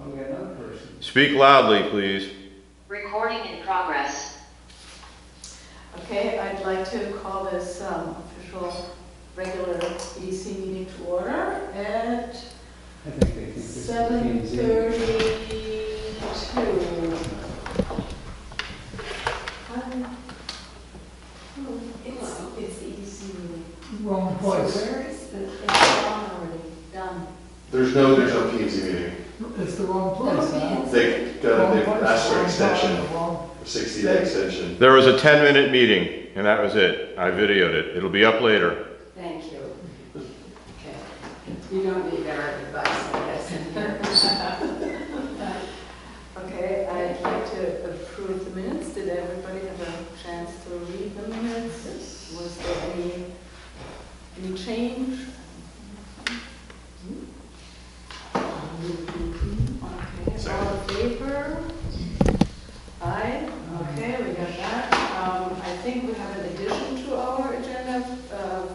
Oh, we got another person. Speak loudly, please. Recording in progress. Okay, I'd like to call this official regular EDC meeting to order at I think they think this is TMZ. 7:32. It's the EDC meeting. Wrong So place. where is the, it's on already, done. There's no PMZ meeting. It's the wrong place, huh? They've asked for an extension, a 60-day extension. There was a 10-minute meeting, and that was it. I videoed it. It'll be up later. Thank you. Okay. You don't need our advice, I guess, in here. Okay, I'd like to approve the minutes. Did everybody have a chance to read the minutes? Was there any change? Okay, all in favor? Aye, okay, we got that. I think we have an addition to our agenda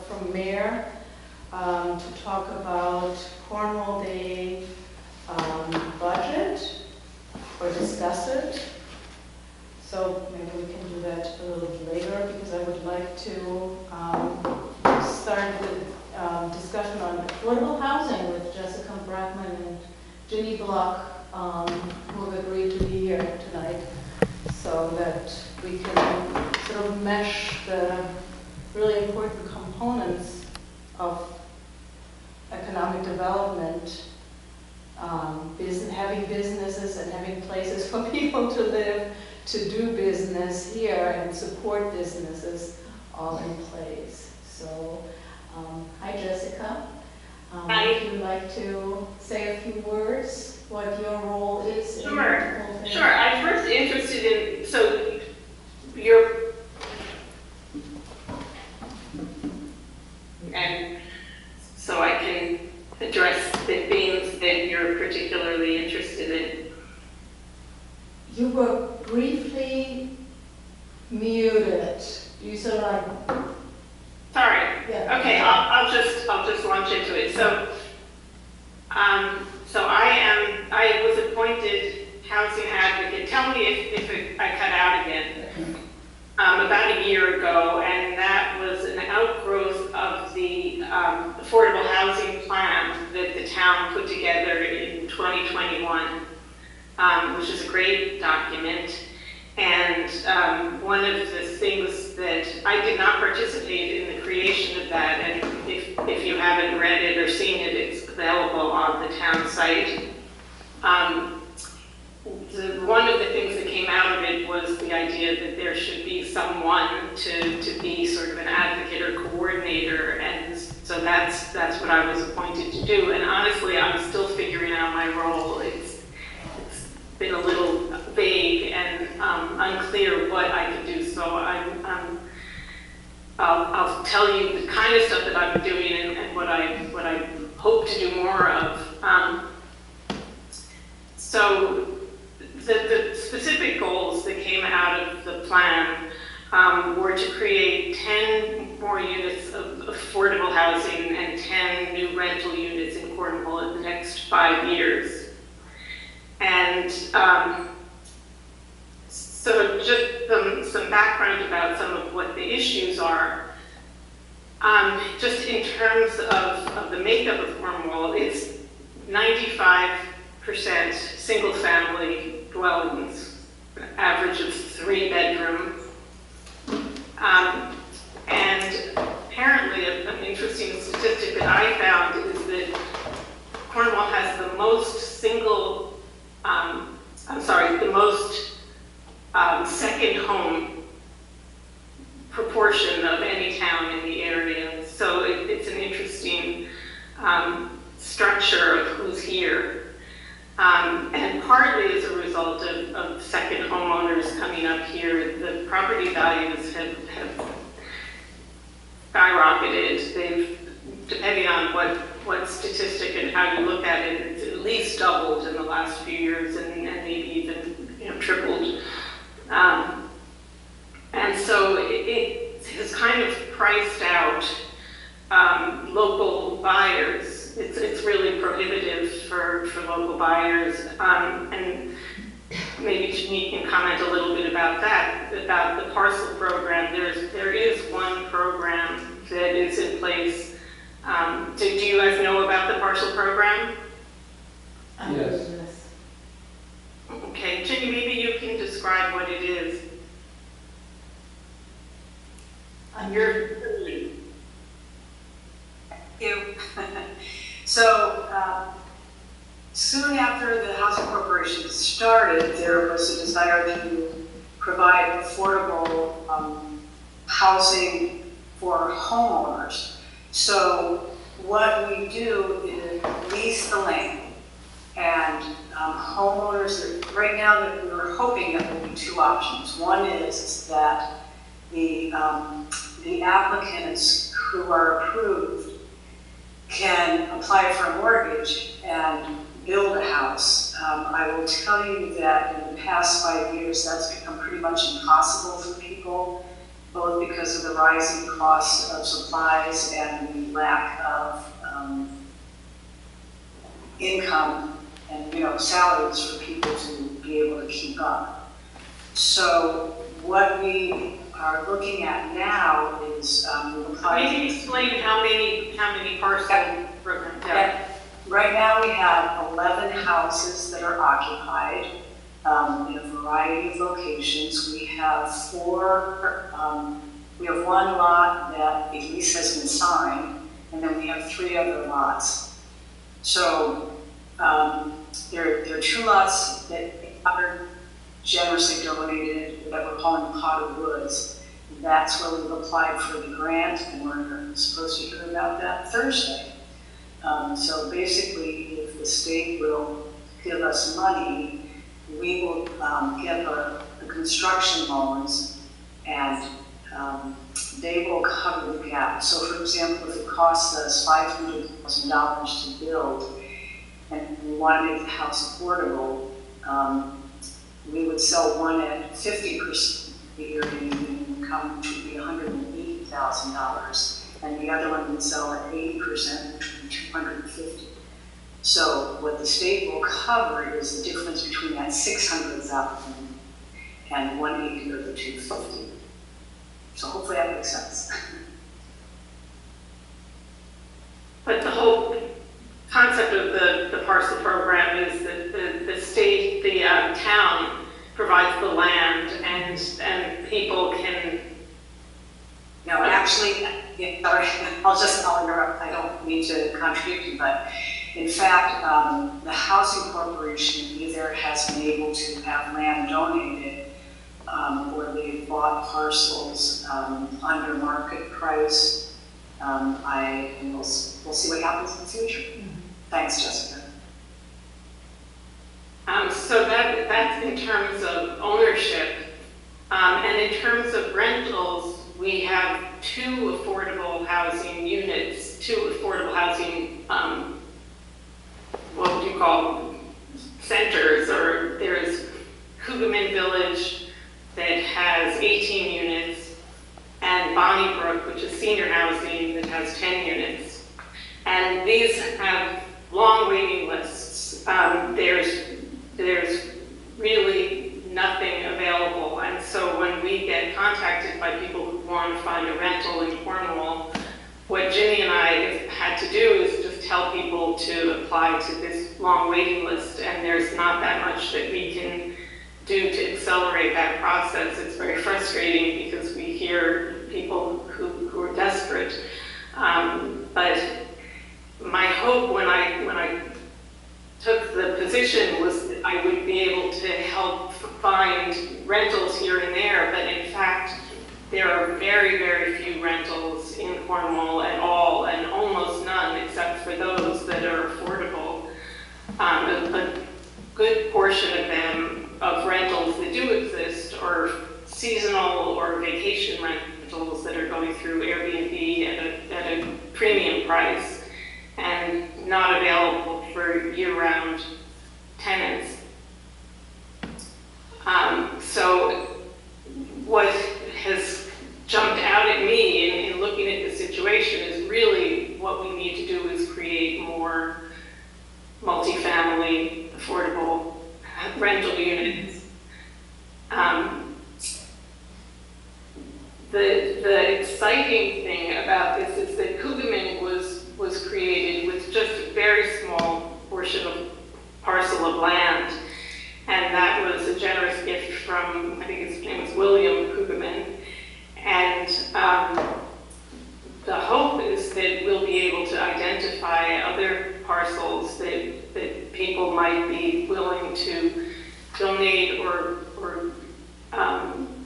from Mayor to talk about Cornwall Day budget or discuss it. So maybe we can do that a little bit later because I would like to start with discussion on affordable housing with Jessica Brackman and Ginny Block, who have agreed to be here tonight, so that we can sort of mesh the really important components of economic development, having businesses and having places for people to live, to do business here and support businesses all in place. So, hi Jessica. Hi. Would you like to say a few words, what your role is? in the Sure, whole thing? sure. I'm first interested in, so you're, and so I can address the themes that you're particularly interested in. You were briefly muted. You sort of like, Sorry. yeah. Okay, I'll just launch into it. So, I was appointed housing advocate. Tell me if I cut out again. About a year ago, and that was an outgrowth of the affordable housing plan that the town put together in 2021, which is a great document. And one of the things that I did not participate in the creation of that, and if you haven't read it or seen it, it's available on the town site. One of the things that came out of it was the idea that there should be someone to be sort of an advocate or coordinator, and so that's what I was appointed to do. And honestly, I'm still figuring out my role. It's been a little vague and unclear what I can do. So I'll tell you the kind of stuff that I'm doing and what I hope to do more of. So the specific goals that came out of the plan were to create 10 more units of affordable housing and 10 new rental units in Cornwall in the next 5 years. And so just some background about some of what the issues are. Just in terms of the makeup of Cornwall, it's 95% single-family dwellings, an average of 3 bedrooms. And apparently, an interesting statistic that I found is that Cornwall has the most second home proportion of any town in the area. So it's an interesting structure of who's here. And partly as a result of second homeowners coming up here, the property values have skyrocketed. They've, depending on what statistic and how you look at it, it's at least doubled in the last few years and maybe even tripled. And so it has kind of priced out local buyers. It's really prohibitive for local buyers. And maybe Janine can comment a little bit about that, about the parcel program. There is one program that is in place. Do you guys know about the parcel program? Yes. Okay, Ginny, maybe you can describe what it is. You. So, soon after the housing corporation started, there was a desire to provide affordable housing for homeowners. So what we do is lease the land, and homeowners, right now that we're hoping that there will be two options. One is that the applicants who are approved can apply for a mortgage and build a house. I will tell you that in the past 5 years, that's become pretty much impossible for people, both because of the rising cost of supplies and the lack of income and salaries for people to be able to keep up. So what we are looking at now is maybe explain how many parcel programs there are. Right now we have 11 houses that are occupied in a variety of locations. We have we have one lot that the lease has been signed, and then we have 3 other lots. So there are 2 lots that are generously donated that we're calling Potted Woods. That's where we've applied for the grant, and we're supposed to hear about that Thursday. So basically, if the state will give us money, we will get the construction loans, and they will cover the gap. So for example, if it costs us $500,000 to build, and we want to make the house affordable, we would sell one at 50% the year minimum income, which would be $180,000, and the other one would sell at 80%, which would be $250,000. So what the state will cover is the difference between that $600,000 and $180,000 or the $250,000. So hopefully that makes sense. But the whole concept of the parcel program is that the state, the town provides the land, and people can. No, actually, I'll interrupt. I don't mean to contradict you, but in fact, the Housing Corporation either has been able to have land donated, or they've bought parcels under market price. We'll see what happens in the future. Thanks, Jessica. So that's in terms of ownership. And in terms of rentals, we have 2 affordable housing units, 2 affordable housing, what would you call them, centers, or there's Cougaman Village that has 18 units, and Bonnybrook, which is senior housing, that has 10 units. And these have long waiting lists. There's really nothing available. And so when we get contacted by people who want to find a rental in Cornwall, what Ginny and I had to do is just tell people to apply to this long waiting list, and there's not that much that we can do to accelerate that process. It's very frustrating because we hear people who are desperate. But my hope when I took the position was that I would be able to help find rentals here and there, but in fact, there are very, very few rentals in Cornwall at all, and almost none except for those that are affordable. A good portion of them, of rentals that do exist, are seasonal or vacation rentals that are going through Airbnb at a premium price and not available for year-round tenants. So what has jumped out at me in looking at the situation is really what we need to do is create more multifamily rental units. The exciting thing about this is that Cougamin was created with just a very small portion of parcel of land, and that was a generous gift from, I think his name was William Cougamin, and the hope is that we'll be able to identify other parcels that people might be willing to donate or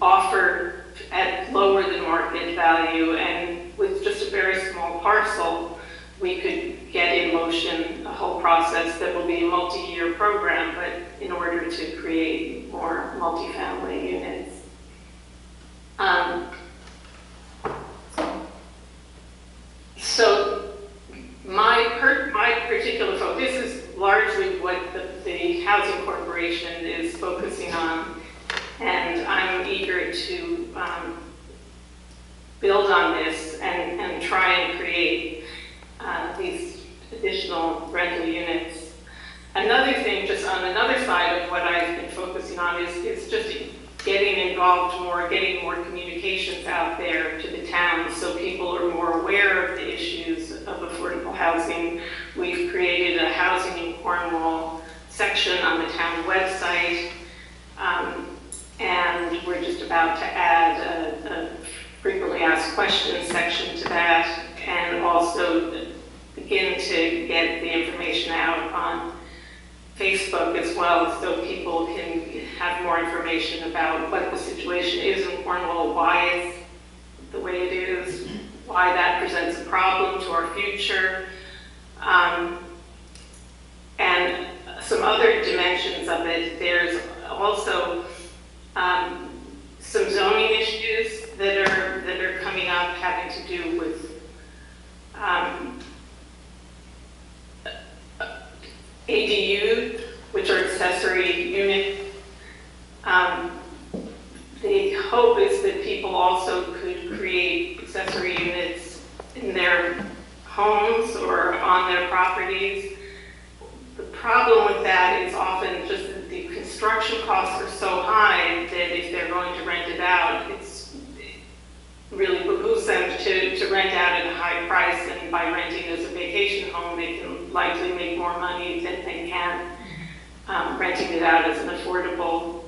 offer at lower than market value, and with just a very small parcel, we could get in motion a whole process that will be a multi-year program, but in order to create more multifamily units. So my particular focus is largely what the Housing Corporation is focusing on, and I'm eager to build on this and try and create these additional rental units. Another thing, just on another side of what I've been focusing on is just getting involved more, getting more communications out there to the town so people are more aware of the issues of affordable housing. We've created a Housing in Cornwall section on the town website, and we're just about to add a frequently asked questions section to that, and also begin to get the information out on Facebook as well, so people can have more information about what the situation is in Cornwall, why it's the way it is, why that presents a problem to our future, and some other dimensions of it. There's also some zoning issues that are coming up having to do with ADU, which are accessory units. The hope is that people also could create accessory units in their homes or on their properties. The problem with that is often just that the construction costs are so high that if they're going to rent it out, it really behooves them to rent out at a high price, and by renting as a vacation home, they can likely make more money than they can renting it out as an affordable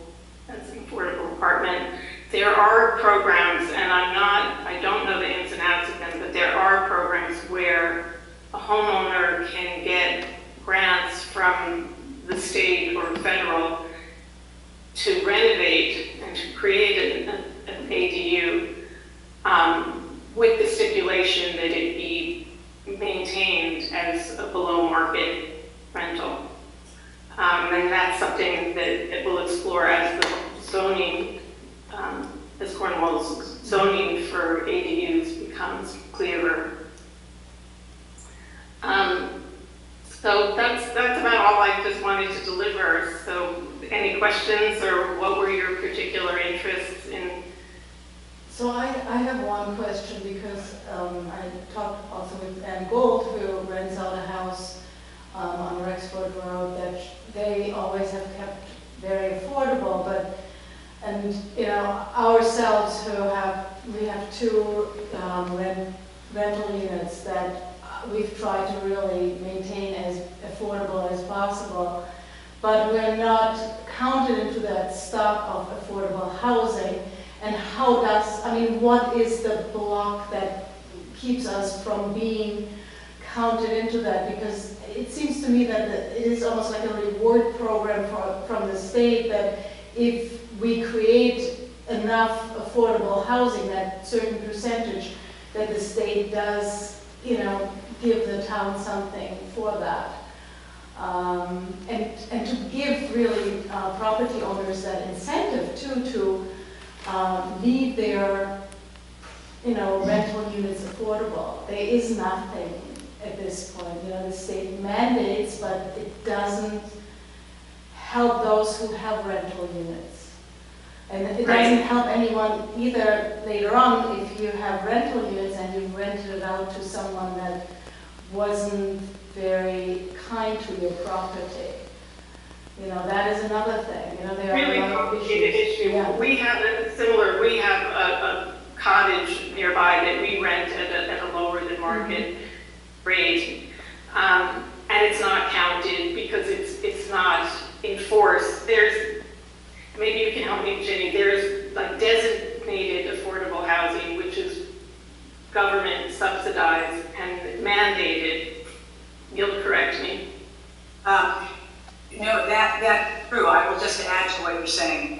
apartment. There are programs, and I don't know the ins and outs of them, but there are programs where a homeowner can get grants from the state or federal to renovate and to create an ADU, with the stipulation that it be maintained as a below market rental. And that's something that we'll explore as the zoning, as Cornwall's zoning for ADUs becomes clearer. So that's about all I just wanted to deliver. So any questions, or what were your particular interests in? So I have one question, because I talked also with Ann Gold, who rents out a house on Rexford Road that they always have kept very affordable, and you know, ourselves we have two rental units that we've tried to really maintain as affordable as possible, but we're not counted into that stock of affordable housing. And what is the block that keeps us from being counted into that? Because it seems to me that it is almost like a reward program from the state, that if we create enough affordable housing, that certain percentage, that the state does, give the town something for that. And to give really property owners that incentive to leave their, rental units affordable. There is nothing at this point. The state mandates, but it doesn't help those who have rental units. And it doesn't help anyone either later on if you have rental units and you rented it out to someone that wasn't very kind to your property. You know, that is another thing, you know, there are Really a lot of complicated issues. issue. Yeah. We have a cottage nearby that we rent at a lower than market rate. And it's not counted because it's not enforced. Maybe you can help me, Jenny, there's like designated affordable housing, which is government subsidized and mandated. You'll correct me. No, that's true. I will just add to what you're saying.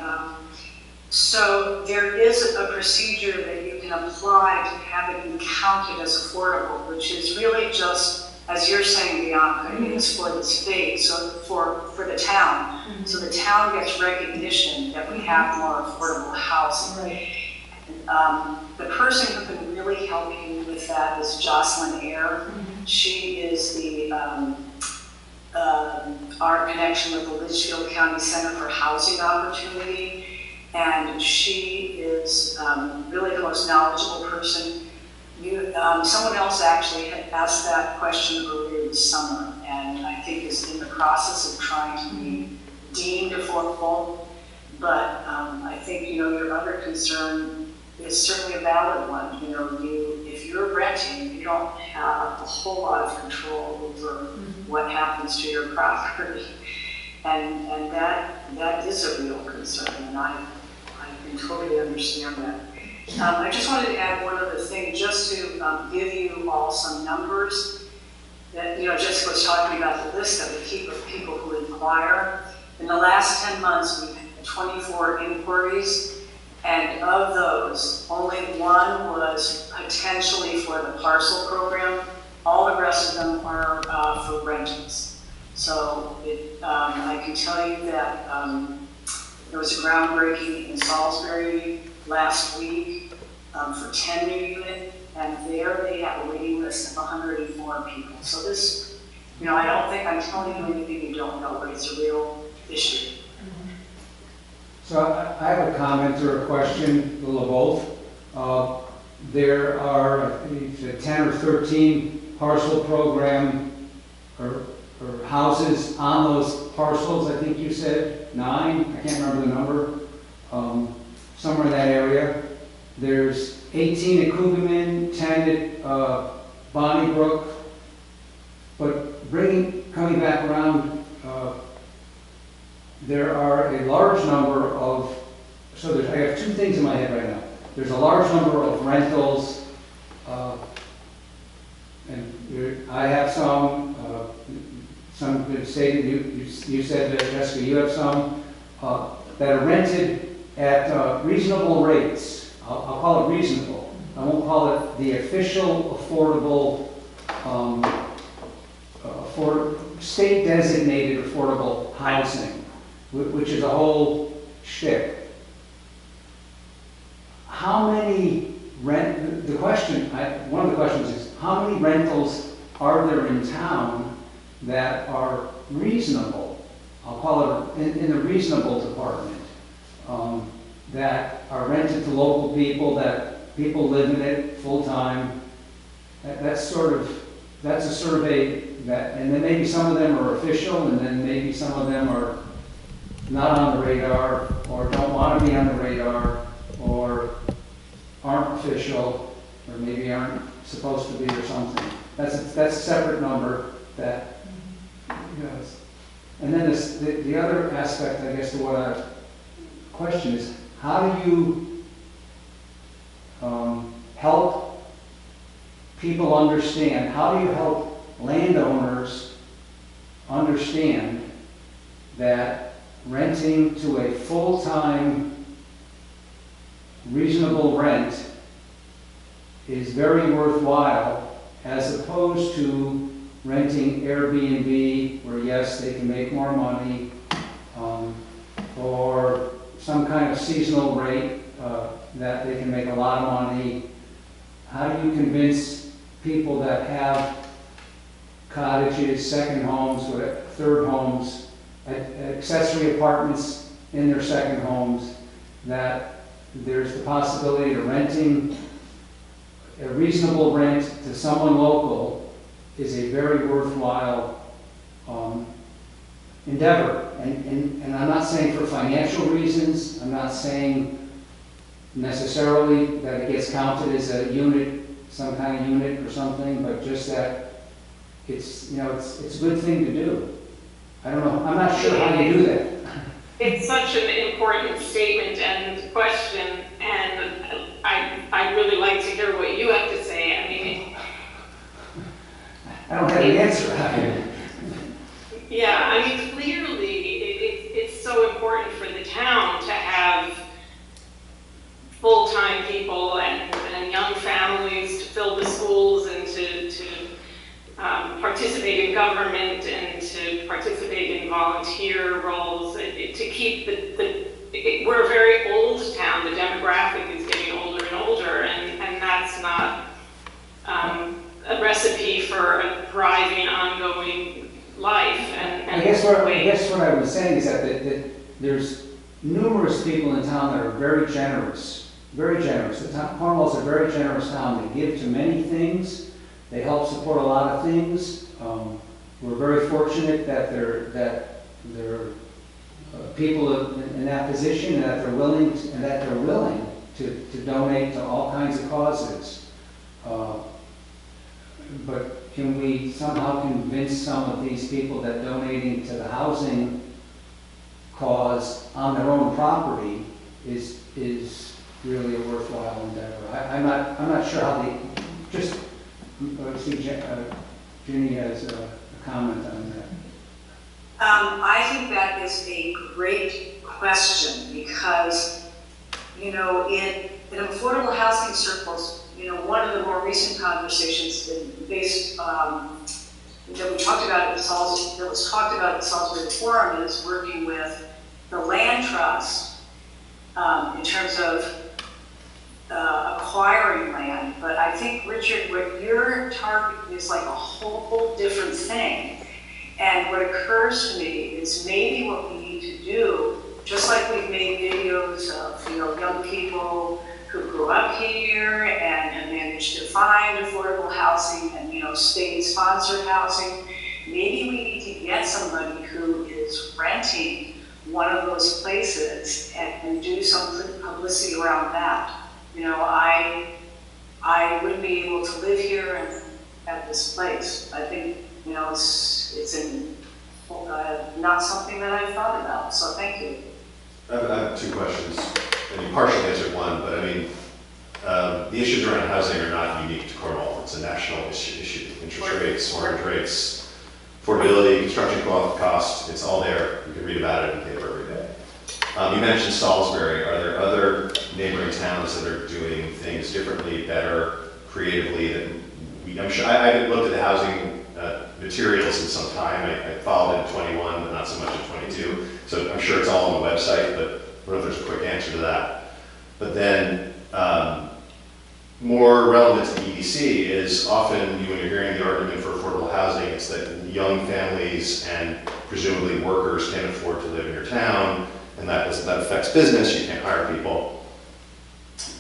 So there is a procedure that you can apply to have it be counted as affordable, which is really just, as you're saying, Bianca, it's for the state, so for the town. So the town gets recognition that we have more affordable housing. Right. The person who can really help you with that is Jocelyn Eyre. She is the our connection with the Litchfield County Center for Housing Opportunity, and she is really the most knowledgeable person. Someone else actually had asked that question earlier this summer, and I think is in the process of trying to be deemed affordable. But I think, you know, your other concern is certainly a valid one. You know, if you're renting, you don't have a whole lot of control over what happens to your property, and that is a real concern, and I can totally understand that. I just wanted to add one other thing, just to give you all some numbers. That, you know, Jessica was talking about the list that we keep of people who inquire. In the last 10 months, we've had 24 inquiries, and of those, only one was potentially for the parcel program. All the rest of them are for rentals. So I can tell you that there was a groundbreaking in Salisbury last week for 10 new units, and there they have a waiting list of 104 people. So this, you know, I don't think I'm telling you anything you don't know, but it's a real issue. So I have a comment or a question, a little of both. There are, I think, 10 or 13 parcel program or houses on those parcels. I think you said 9. I can't remember the number. Somewhere in that area. There's 18 at Cougaman, 10 at Bonnybrook. But coming back around, there are a large number of, I have 2 things in my head right now. There's a large number of rentals, and I have some stated, you said, Jessica, you have some that are rented at reasonable rates. I'll call it reasonable. I won't call it the official affordable, state designated affordable housing, which is a whole shtick. How many one of the questions is, how many rentals are there in town that are reasonable? I'll call it in the reasonable department, that are rented to local people, that people live in it full time. That's a survey that, and then maybe some of them are official, and then maybe some of them are not on the radar, or don't want to be on the radar, or aren't official, or maybe aren't supposed to be, or something. That's a separate number that, you know. And then the other aspect, I guess, to what I question is, how do you help people understand? How do you help landowners understand that renting to a full-time reasonable rent is very worthwhile, as opposed to renting Airbnb, where yes, they can make more money, or some kind of seasonal rate that they can make a lot of money. How do you convince people that have cottages, second homes, third homes, accessory apartments in their second homes, that there's the possibility of renting a reasonable rent to someone local is a very worthwhile endeavor. And I'm not saying for financial reasons, I'm not saying necessarily that it gets counted as a unit, some kind of unit or something, but just that it's, you know, it's a good thing to do. I don't know, I'm not sure how you do that. It's such an important statement and question, and I'd really like to hear what you have to say. I mean, I don't have an answer. yeah, I mean, clearly, it's so important for the town to have full-time people and young families to fill the schools and to participate in government and to participate in volunteer roles, to keep we're a very old town. The demographic is getting older and older, and that's not a recipe for a thriving, ongoing life. I guess what I was saying is that there's numerous people in town that are very generous, very generous. Cornwall's a very generous town. They give to many things. They help support a lot of things. We're very fortunate that there are people in that position, and that they're willing to donate to all kinds of causes. But can we somehow convince some of these people that donating to the housing cause on their own property is really a worthwhile endeavor? I'm not sure how they just. See, Ginny has a comment on that. I think that is a great question because, you know, in affordable housing circles, you know, one of the more recent conversations that we talked about at the Salisbury Forum is working with the land trust in terms of acquiring land. But I think, Richard, what you're targeting is like a whole different thing. And what occurs to me is maybe what we need to do, just like we've made videos of, you know, young people who grew up here and have managed to find affordable housing and, you know, state-sponsored housing, maybe we need to get somebody who is renting one of those places and do some publicity around that. You know, I wouldn't be able to live here and at this place. I think, you know, it's not something that I've thought about, so thank you. I have two questions, and you partially answered one, but I mean, the issues around housing are not unique to Cornwall. It's a national issue. Interest rates, mortgage rates, affordability, construction costs, it's all there. You can read about it in the paper every day. You mentioned Salisbury. Are there other neighboring towns that are doing things differently, better, creatively? I'm sure I haven't looked at the housing materials in some time. I followed it in 21, but not so much in 22. So I'm sure it's all on the website, but I don't know if there's a quick answer to that. But then, more relevant to the EDC is often when you're hearing the argument for affordable housing, it's that young families and presumably workers can't afford to live in your town, and that affects business. You can't hire people.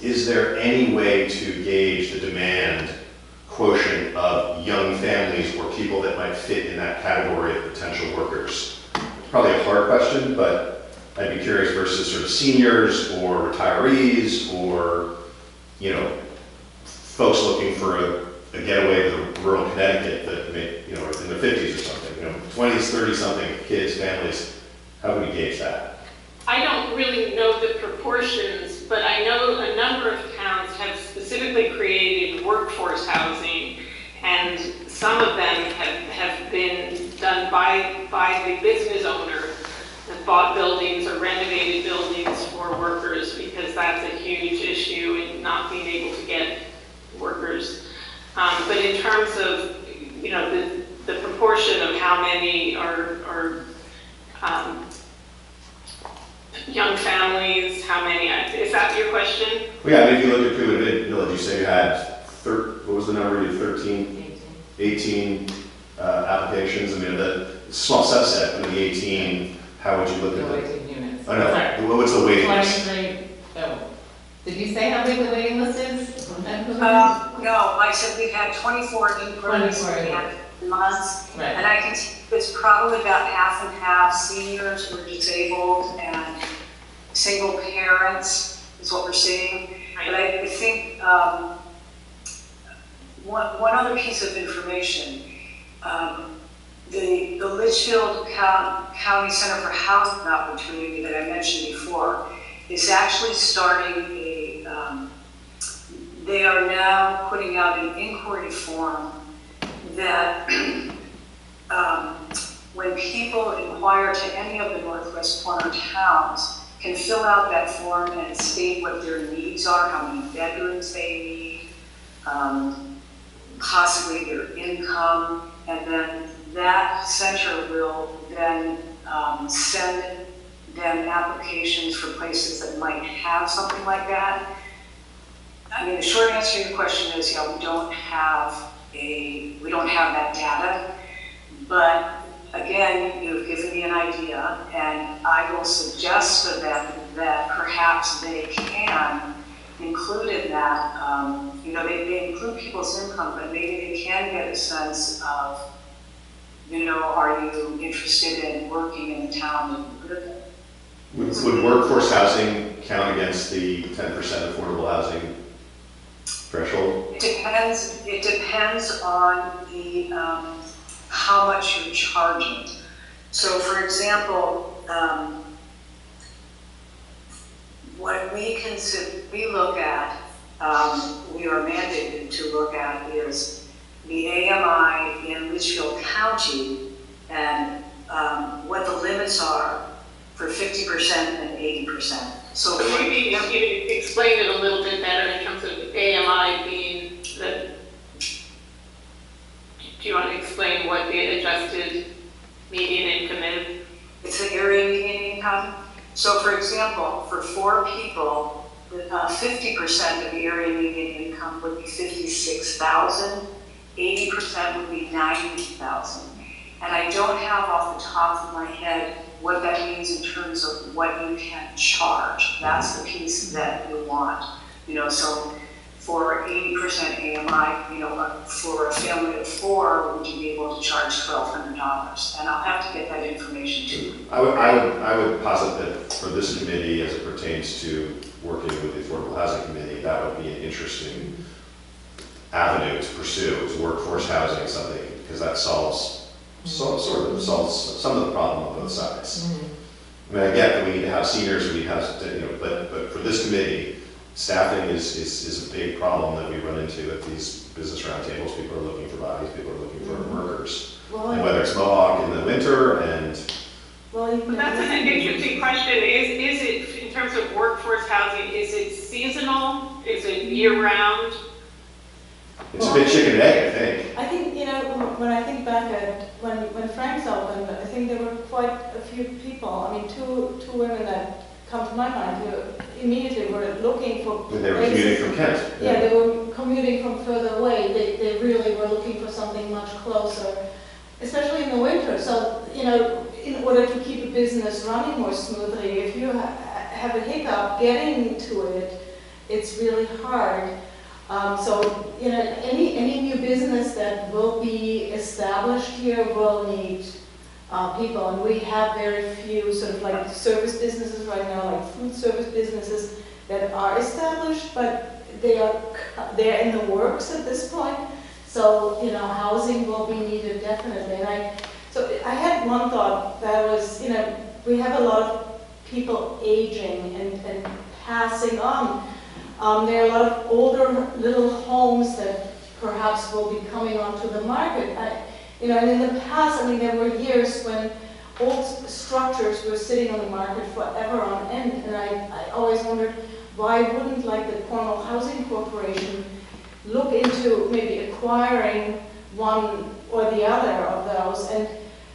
Is there any way to gauge the demand quotient of young families or people that might fit in that category of potential workers? It's probably a hard question, but I'd be curious versus sort of seniors or retirees or, you know, folks looking for a getaway to rural Connecticut that may, you know, in their 50s or something, you know, 20s, 30-something kids, families. How do we gauge that? I don't really know the proportions, but I know a number of towns have specifically created workforce housing, and some of them have been done by the business owner that bought buildings or renovated buildings for workers, because that's a huge issue in not being able to get workers. But in terms of, you know, the proportion of how many are young families, how many, is that your question? Well, yeah, I mean, if you look at Pima Village, you say you had, what was the number? You had 13? 18 applications. I mean, the small subset of the 18, how would you look at it? Waiting units. Oh, no, what's the waiting list? 23, oh. Did you say how big the waiting list is? No, I said we had 24 inquiries. 24, We had months. Right. And I can see it's probably about half and half, seniors who are disabled and single parents is what we're seeing. But I think one other piece of information, the Litchfield County Center for Housing Opportunity that I mentioned before is actually starting they are now putting out an inquiry form that when people inquire to any of the Northwest Corner towns, can fill out that form and state what their needs are, how many bedrooms they need, possibly their income, and then that center will then send them applications for places that might have something like that. I mean, the short answer to your question is, yeah, we don't have that data, but again, you've given me an idea, and I will suggest to them that perhaps they can include in that, they include people's income, but maybe they can get a sense of, are you interested in working in the town that you live in? Would workforce housing count against the 10% affordable housing threshold? It depends on the, how much you're charging. So for example, what we look at, we are mandated to look at is the AMI in Litchfield County and what the limits are for 50% and 80%. So Maybe you can explain it a little bit better in terms of AMI being the, do you want to explain what the adjusted median income is? it's the area median income. So for example, for 4 people, 50% of the area median income would be $56,000, 80% would be $90,000. And I don't have off the top of my head what that means in terms of what you can charge. That's the piece that you want. So for 80% AMI, for a family of 4, would you be able to charge $1,200? And I'll have to get that information to you. I would posit that for this committee, as it pertains to working with the Affordable Housing Committee, that would be an interesting avenue to pursue, is workforce housing, something, because that solves sort of solves some of the problem on both sides. I mean, I get that we need to have seniors, we need to have, but for this committee, staffing is a big problem that we run into at these business roundtables. People are looking for bodies, people are looking for workers. And whether it's Mohawk in the winter and... Well, that's an interesting question. Is it, in terms of workforce housing, is it seasonal? Is it year-round? It's a big chicken and egg, I think. I think, when I think back at when Frank's opened, I think there were quite a few people, I mean, two women that come to my mind who immediately were looking for They were commuting from Kent. Yeah, they were commuting from further away. They really were looking for something much closer, especially in the winter. So, in order to keep a business running more smoothly, if you have a hiccup getting to it, it's really hard. So, any new business that will be established here will need people, and we have very few sort of like service businesses right now, like food service businesses that are established, but they're in the works at this point. So, housing will be needed definitely. And I had one thought that was, we have a lot of people aging and passing on. There are a lot of older little homes that perhaps will be coming onto the market. And in the past, there were years when old structures were sitting on the market forever on end, and I always wondered, why wouldn't the Cornwall Housing Corporation look into maybe acquiring one or the other of those? And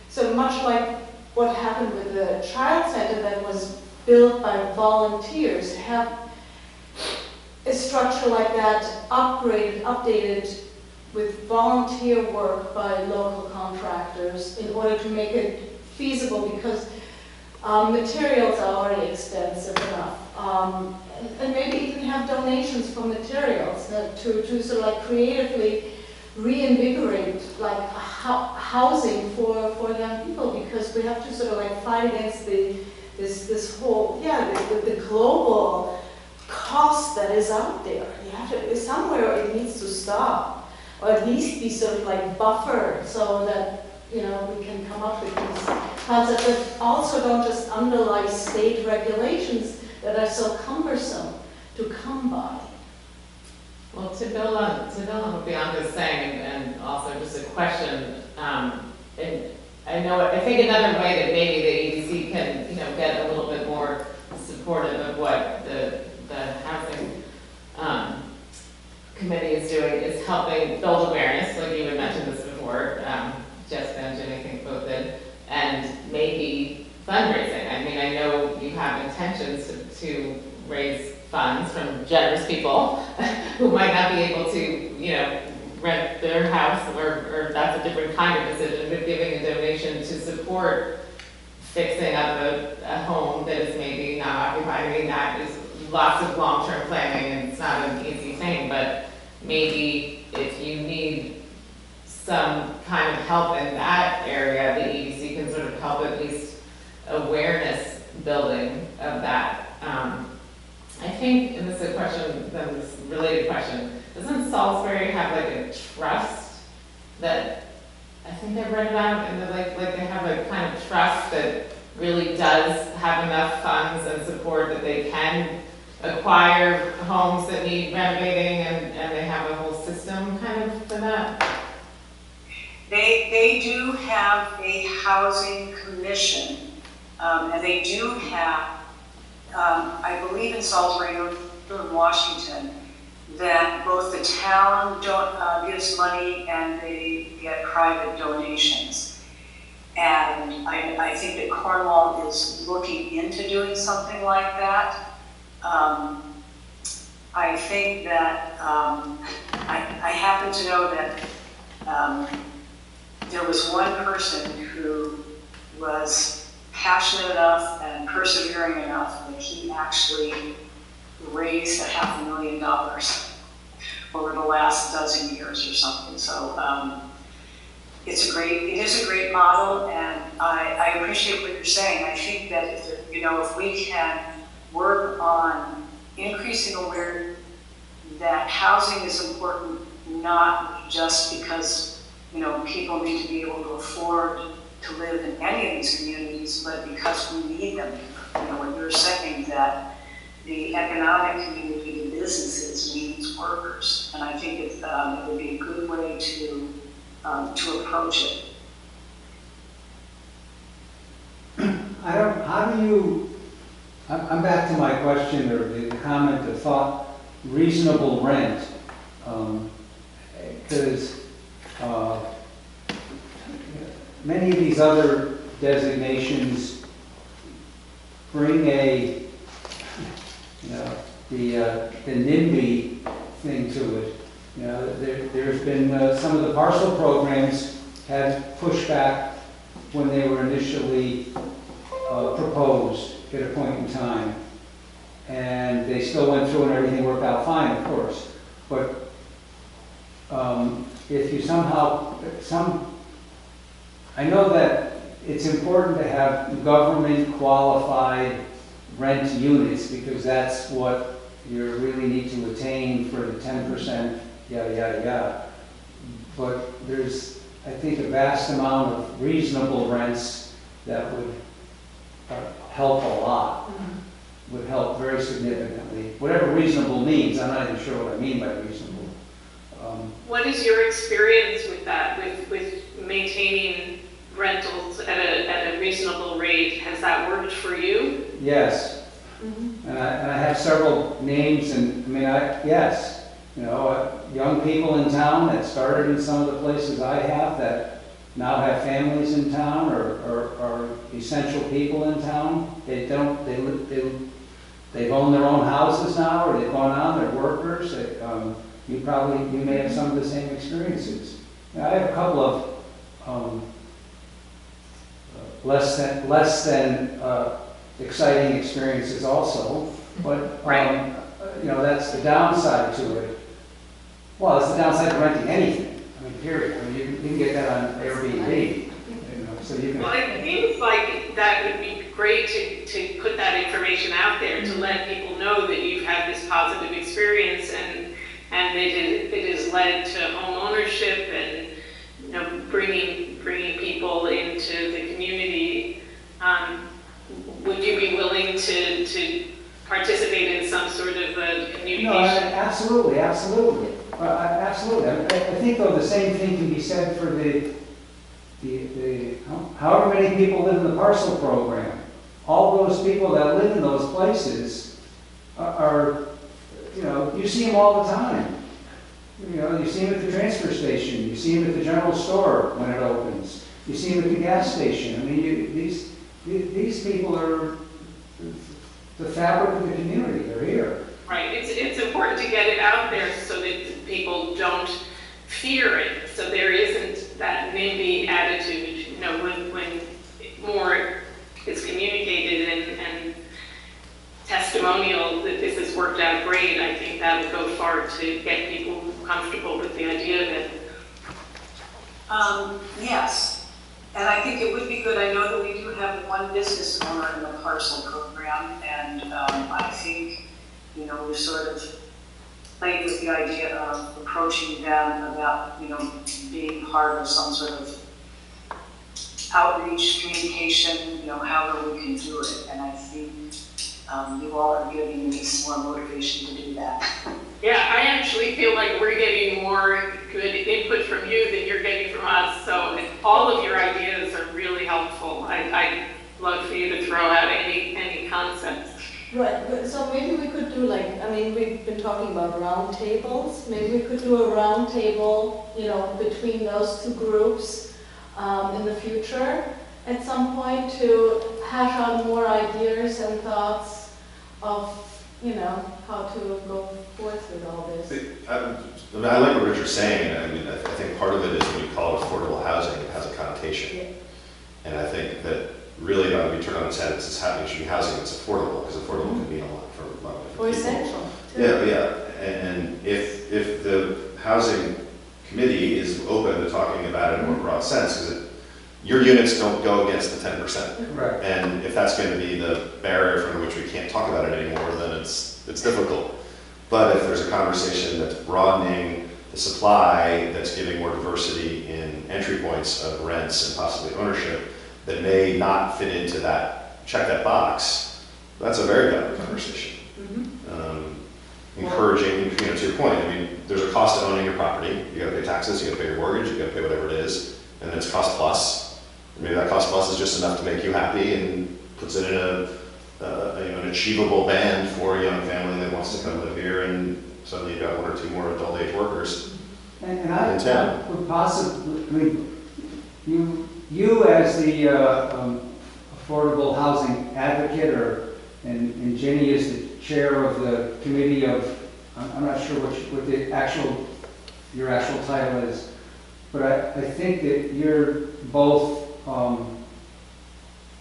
so much like what happened with the child center that was built by volunteers, have a structure like that upgraded, updated with volunteer work by local contractors in order to make it feasible, because materials are already expensive enough. And maybe even have donations for materials to sort of creatively reinvigorate a housing for young people, because we have to sort of like fight against this whole, the global cost that is out there. You have to, somewhere it needs to stop, or at least be sort of like buffered so that, you know, we can come up with these concepts that also don't just underlie state regulations that are so cumbersome to come by. Well, to build on what Bianca's saying, and also just a question, and I think another way that maybe the EDC can, you know, get a little bit more supportive of what the housing committee is doing is helping build awareness, like you had mentioned this before, Jessica and Ginny, I think both did, and maybe fundraising. I mean, I know you have intentions to raise funds from generous people who might not be able to, you know, rent their house, or that's a different kind of decision, but giving a donation to support fixing up a home that is maybe not occupied. I mean, that is lots of long-term planning, and it's not an easy thing, but maybe if you need some kind of help in that area, the EDC can sort of help at least awareness building of that. I think, and this is a question, this related question, doesn't Salisbury have like a trust that I think I've read about, and like they have a kind of trust that really does have enough funds and support that they can acquire homes that need renovating, and they have a whole system kind of for that? They do have a housing commission, and they do have, I believe in Salisbury, in Washington, that both the town gives money and they get private donations. And I think that Cornwall is looking into doing something like that. I think that, I happen to know that there was one person who was passionate enough and persevering enough that he actually raised $500,000 over the last dozen years or something. So it is a great model, and I appreciate what you're saying. I think that if we can work on increasing awareness that housing is important, not just because people need to be able to afford to live in any of these communities, but because we need them. When you're saying that the economic community, the businesses needs workers, and I think it would be a good way to approach it. I'm back to my question, or the comment, the thought, reasonable rent, because many of these other designations bring the NIMBY thing to it. There's been some of the parcel programs had pushback when they were initially proposed at a point in time, and they still went through and everything worked out fine, of course. But if you I know that it's important to have government qualified rent units, because that's what you really need to attain for the 10%, yada, yada, yada. But there's, I think, a vast amount of reasonable rents that would help a lot, would help very significantly. Whatever reasonable means, I'm not even sure what I mean by reasonable. What is your experience with that, with maintaining rentals at a reasonable rate? Has that worked for you? Yes. Mm-hmm. And I have several names, and yes. Young people in town that started in some of the places I have, that now have families in town, or are essential people in town. They've owned their own houses now, or they've gone on, they're workers. You may have some of the same experiences. I have a couple of less than exciting experiences also, but that's the downside to it. Well, it's the downside to renting anything. I mean, period. I mean, you can get that on Airbnb, you know, so you can. Well, it seems like that would be great to put that information out there, to let people know that you've had this positive experience, and it is led to home ownership and, you know, bringing people into the community. Would you be willing to participate in some sort of a communication? No, absolutely, absolutely. Absolutely. I think, though, the same thing can be said for the however many people live in the parcel program. All those people that live in those places are, you know, you see them all the time. You know, you see them at the transfer station, you see them at the general store when it opens, you see them at the gas station. I mean, these people are the fabric of the community. They're here. Right. It's important to get it out there so that people don't fear it. So there isn't that NIMBY attitude. You know, when more is communicated and testimonial that this has worked out great, I think that would go far to get people comfortable with the idea of it. Yes, and I think it would be good. I know that we do have one business owner in the parcel program, and I think, you know, we've sort of played with the idea of approaching them about, you know, being part of some sort of outreach, communication, you know, however we can do it. And I think you all are giving me some more motivation to do that. Yeah, I actually feel like we're getting more good input from you than you're getting from us. So all of your ideas are really helpful. I'd love for you to throw out any concepts. Right, but so maybe we could do like, I mean, we've been talking about round tables. Maybe we could do a round table, you know, between those two groups in the future at some point to hash out more ideas and thoughts of, you know, how to go forth with all this. I like what Richard's saying. I mean, I think part of it is when you call it affordable housing, it has a connotation. Yeah. And I think that really ought to be turned on its head. It's happening should be housing that's affordable, because affordable can mean a lot for a lot of different Or people. essential. Too. Yeah. And if the housing committee is open to talking about it in a more broad sense, because your units don't go against the 10%. Right. And if that's going to be the barrier from which we can't talk about it anymore, then it's difficult. But if there's a conversation that's broadening the supply, that's giving more diversity in entry points of rents and possibly ownership, that may not fit into that, check that box, that's a very valuable conversation. Encouraging, you know, to your point, I mean, there's a cost to owning your property. You gotta pay taxes, you gotta pay your mortgage, you gotta pay whatever it is, and then it's cost plus. Maybe that cost plus is just enough to make you happy and puts it in an achievable band for a young family that wants to come live here, and suddenly you've got one or two more adult age workers. And I would possibly, I mean, you as the affordable housing advocate, and Jenny is the chair of the committee of, I'm not sure what your actual title is, but I think that you're both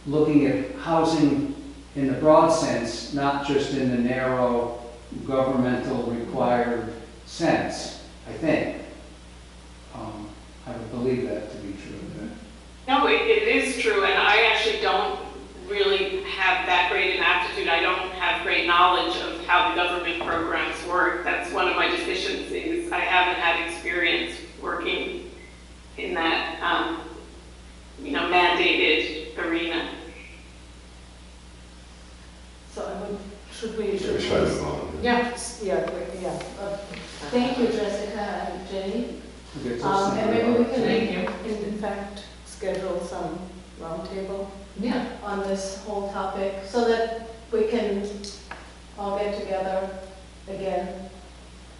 looking at housing in the broad sense, not just in the narrow governmental required sense, I think. I would believe that to be true. No, it is true, and I actually don't really have that great an aptitude. I don't have great knowledge of how the government programs work. That's one of my deficiencies. I haven't had experience working in that, you know, mandated arena. So should we? Should we try to move on? Yeah. Yeah. Thank you, Jessica and Jenny. Okay, And maybe we Thank you. can, in fact, schedule some roundtable Yeah. on this whole topic so that we can all get together again.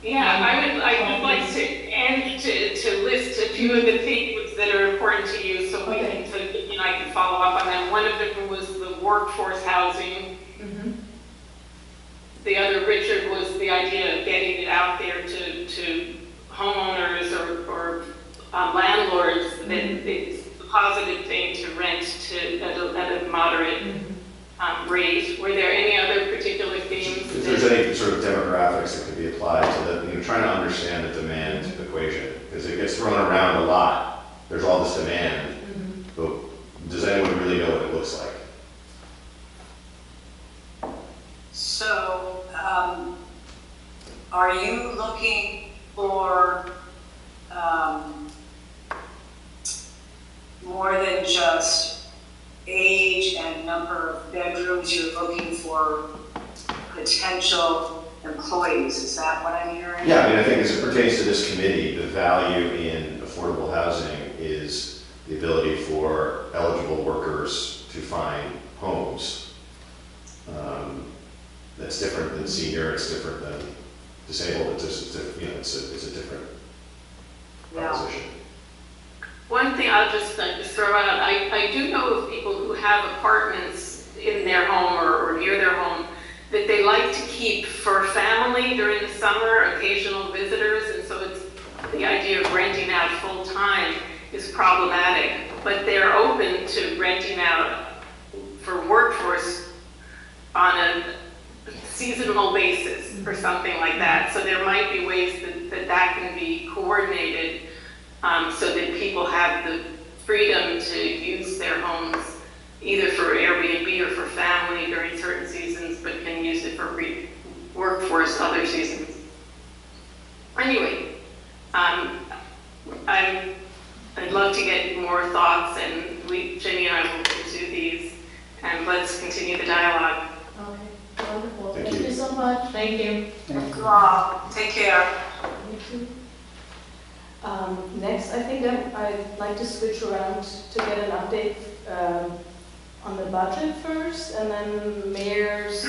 Yeah, I would like to end to list a few of the themes that are important to you, so we Okay. can, so, you know, I can follow up on them. One of them was the workforce housing. Mm-hmm. The other, Richard, was the idea of getting it out there to homeowners or landlords that it's a positive thing to rent at a moderate rate. Were there any other particular themes? If there's any sort of demographics that could be applied to the, you know, trying to understand the demand equation, because it gets gets thrown around a lot. There's all this demand, but does anyone really know what it looks like? So, are you looking for more than just age and number of bedrooms? You're looking for potential employees, is that what I'm hearing? Yeah, I mean, I think as it pertains to this committee, the value in affordable housing is the ability for eligible workers to find homes. That's different than senior, it's different than disabled, it's just, it's a different proposition. One thing I'll just throw out, I do know of people who have apartments in their home or near their home that they like to keep for family during the summer, occasional visitors, and so it's the idea of renting out full time is problematic, but they're open to renting out for workforce on a seasonal basis or something like that. So there might be ways that can be coordinated so that people have the freedom to use their homes either for Airbnb or for family during certain seasons, but can use it for workforce other seasons. Anyway, I'd love to get more thoughts, and Jenny and I will pursue these, and let's continue the dialogue. Okay, wonderful. Thank Thank you. you so much. Thank you. Thank you. Take care. You too. Next, I think I'd like to switch around to get an update on the budget first, and then Mayor's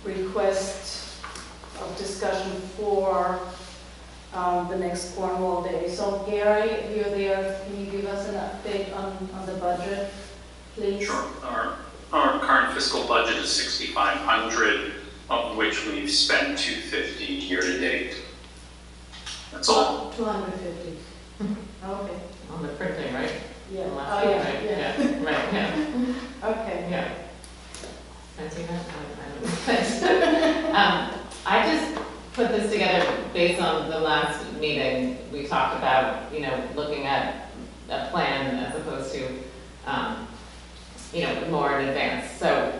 request of discussion for the next Cornwall Day. So Gary, if you're there, can you give us an update on the budget, please? Sure. Our current fiscal budget is $6,500, of which we've spent $250 year to date. That's all. 250. Okay. On the printing, right? Yeah. The Oh, last yeah, one, right? yeah. Right, yeah. Okay. Yeah. Can I see that? I just put this together based on the last meeting. We talked about, looking at a plan as opposed to, more in advance. So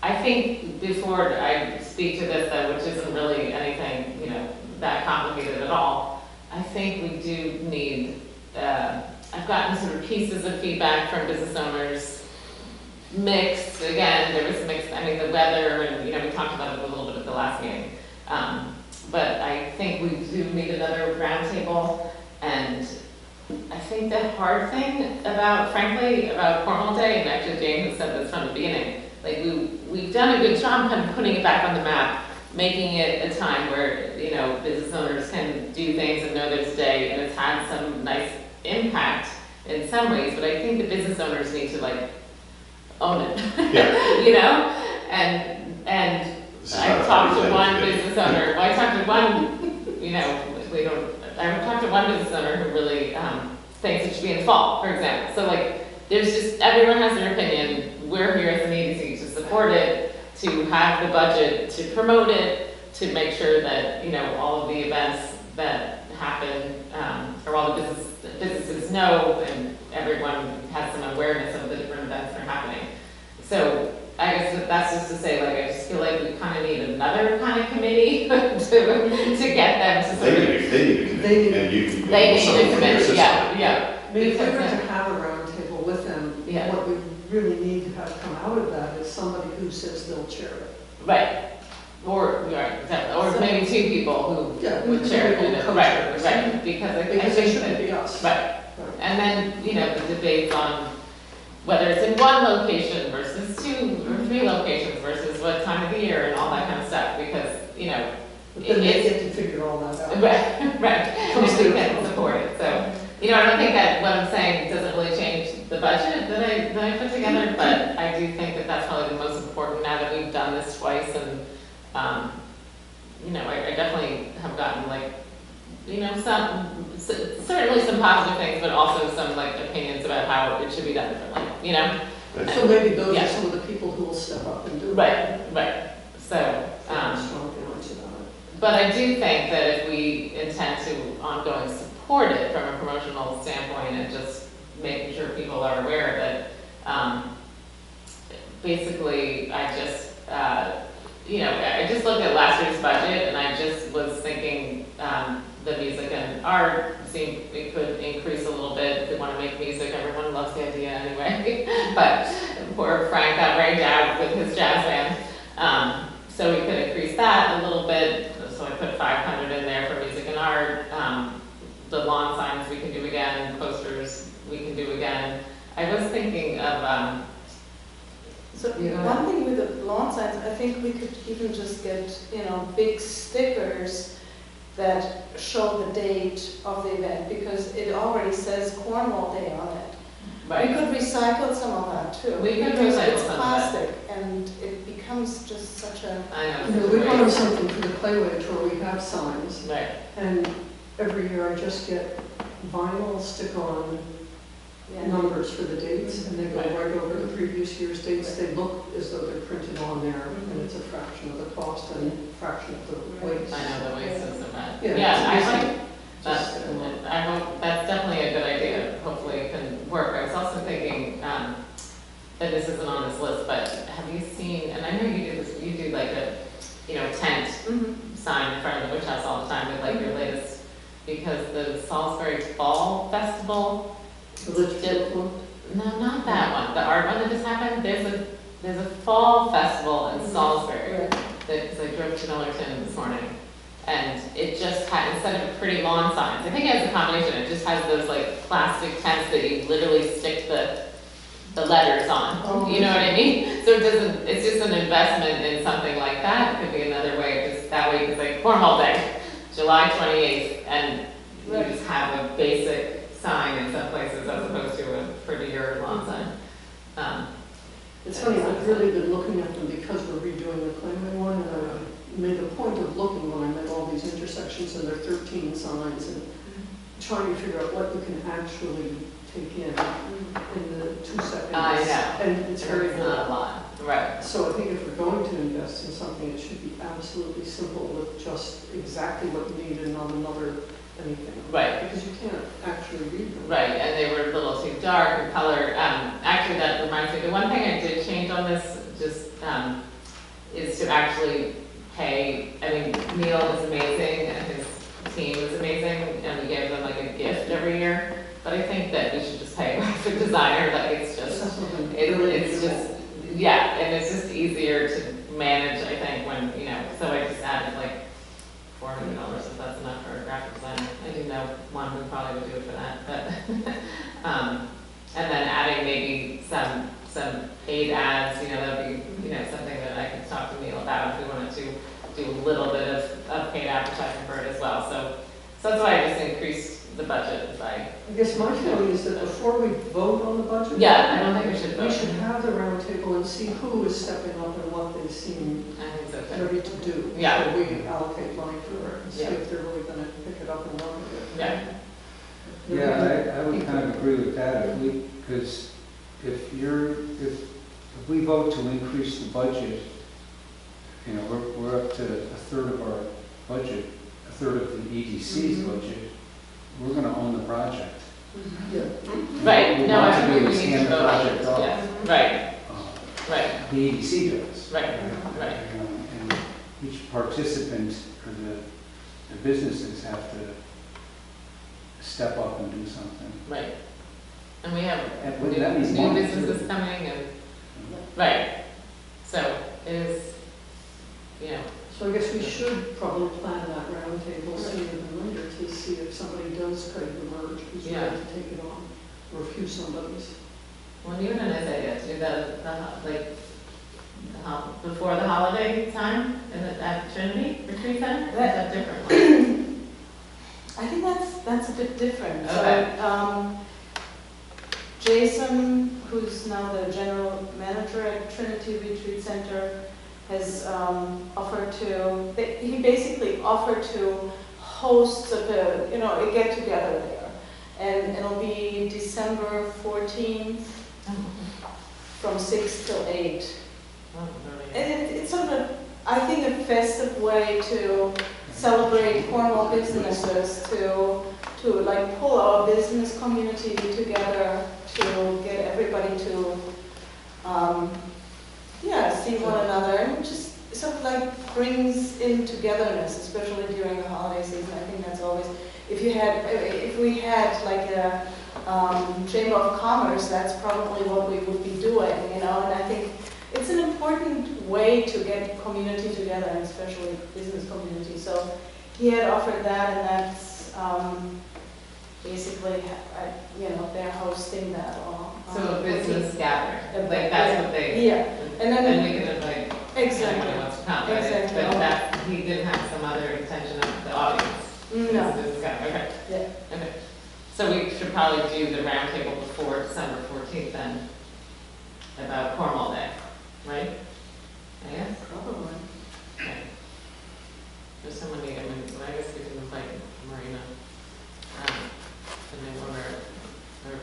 I think before I speak to this, though, which isn't really anything, that complicated at all, I think we do need, I've gotten sort of pieces of feedback from business owners, mixed, again, there was mixed, the weather, and, we talked about it a little bit at the last meeting. But I think we do need another roundtable, and I think the hard thing frankly, about Cornwall Day, and actually Jane has said this from the beginning, we've done a good job kind of putting it back on the map, making it a time where, business owners can do things and know there's a day, and it's had some nice impact in some ways, but I think the business owners need to own it. Yeah. And I talked to one business owner, I talked to one, I talked to one business owner who really thinks it should be in the fall, for example. So there's just, everyone has their opinion. We're here as an EDC to support it, to have the budget, to promote it, to make sure that, all of the events that happen, or all the businesses know, and everyone has some awareness of the different events that are happening. So I guess that's just to say, I just feel like we kind of need another kind of committee to get them to sort of. They need a committee, and you can. They need a committee, yeah. I mean, if we were to have a roundtable with them, Yeah. what we really need to have come out of that is somebody who says they'll chair it. Right. Or maybe two people Yeah, who would chair people it. co-chair Right, it. right. Because I Because it think shouldn't that, be us. right. And then, the debates on whether it's in one location versus 2 or 3 locations versus what time of the year and all that kind of stuff, because, But then they get to figure all that out. right, if we can support it. So, I don't think that what I'm saying doesn't really change the budget that I put together, but I do think that that's probably the most important now that we've done this twice, and, I definitely have gotten certainly some positive things, but also some opinions about how it should be done differently, So maybe those Yeah. are some of the people who will step up and do it. Right. So, Strong feelings about it. But I do think that if we intend to ongoing support it from a promotional standpoint and just making sure people are aware of it, basically, I just, I just looked at last year's budget and I just was thinking, the music and art seemed, it could increase a little bit if we want to make music. Everyone loves the idea anyway. But poor Frank got rained out with his jazz band. So we could increase that a little bit. So I put 500 in there for music and art. The lawn signs we can do again, posters we can do again. I was thinking of, So one thing with the lawn signs, I think we could even just get, big stickers that show the date of the event, because it already says Cornwall Day on it. right. We could recycle some of that too. We could because recycle it's some of plastic and it becomes just such a, I You know. know, we want something for the Playway Tour, we have signs, Right. and every year I just get vinyl stick-on numbers for the dates, and they go right over the previous year's dates. They look as though they're printed on there, and it's a fraction of the cost and a fraction of the weight. I know the waste is so bad. Yeah, Yeah, I it's like, just, I hope, that's definitely a good idea. Hopefully it can work. I was also thinking, that this isn't on this list, but have you seen, and I know you do this, you do like a, tent sign in front of the witch house all the time with like your latest, because the Salisbury Fall Festival, The Litchfield one? no, not that one, the art one that just happened, there's a fall festival in Salisbury, because I drove to Millerton this morning, and it just had, instead of pretty lawn signs, I think it has a combination, it just has those like plastic tents that you literally stick the letters on, you know what I mean? So it doesn't, it's just an investment in something like that, it could be another way, just that way, it's like Cornwall Day, July 28th, and you just have a basic sign in some places as opposed to a prettier lawn sign. It's funny, I've really been looking at them because we're redoing the Claymore one, and I made a point of looking when I met all these intersections, and there are 13 signs, and trying to figure out what you can actually take in the 2 seconds. I know. And it's very It's not a little. lot, right. So I think if we're going to invest in something, it should be absolutely simple with just exactly what you need and not another anything. Right. Because you can't actually read them. Right, and they were a little too dark in color. Actually, that reminds me, the one thing I did change on this just is to actually pay, I mean, Neil is amazing and his team is amazing and we gave them like a gift every year. But I think that we should just pay a graphic designer, like it's just, it's just, yeah, and it's just easier to manage, I think, when, so I just added like $400 if that's enough for a graphic designer. I do know one who probably would do it for that, but, and then adding maybe some paid ads, that'd be, something that I could talk to Neil about if we wanted to do a little bit of paid advertising for it as well. So that's why I just increased the budget by. I guess my feeling is that before we vote on the budget. Yeah, I don't think we should vote. We should have the round table and see who is stepping up and what they seem I think so too. ready to do. Yeah. So we allocate money for it and see Yeah. if they're really gonna pick it up and run with it. Yeah. Yeah, I would kind of agree with that, because if we vote to increase the budget, we're up to a third of our budget, a third of the EDC's budget, we're gonna own the project. Yeah. Right, We no, want I to think do we is need to hand the vote on project this, off. yeah, right, The EDC does. right. And each participant, or the businesses have to step up and do something. Right. And we have And wouldn't that be new more businesses too? coming and, right. So it is, So I guess we should probably plan that round table sooner than later to see if somebody does kind of emerge who's Yeah. ready to take it on, or a few somebodies. well, even a nice idea to do before the holiday time at Trinity Retreat Center, or is that different one? I think that's a bit different. Okay. So, Jason, who's now the general manager at Trinity Retreat Center, has offered to, he basically offered to host a get-together there. And it'll be December 14th from 6 till 8. Oh, really? And it's sort of I think a festive way to celebrate Cornwall businesses, to like pull our business community together, to get everybody to, see one another, and just sort of like brings in togetherness, especially during the holiday season. I think that's always, if we had like a Chamber of Commerce, that's probably what we would be doing, and I think it's an important way to get community together, and especially business community. So he had offered that, and that's basically, they're hosting that all. So a business gathering, like that's what they. Yeah, and then we can invite exactly. anyone who wants to come, but Exactly. but that, he didn't have some other intention of the audience. No. This guy, okay. Yeah. Okay. So we should probably do the roundtable before December 14th then, about Cornwall Day, right? I guess? Probably. Okay. There's someone, I guess we can invite Marina, and then or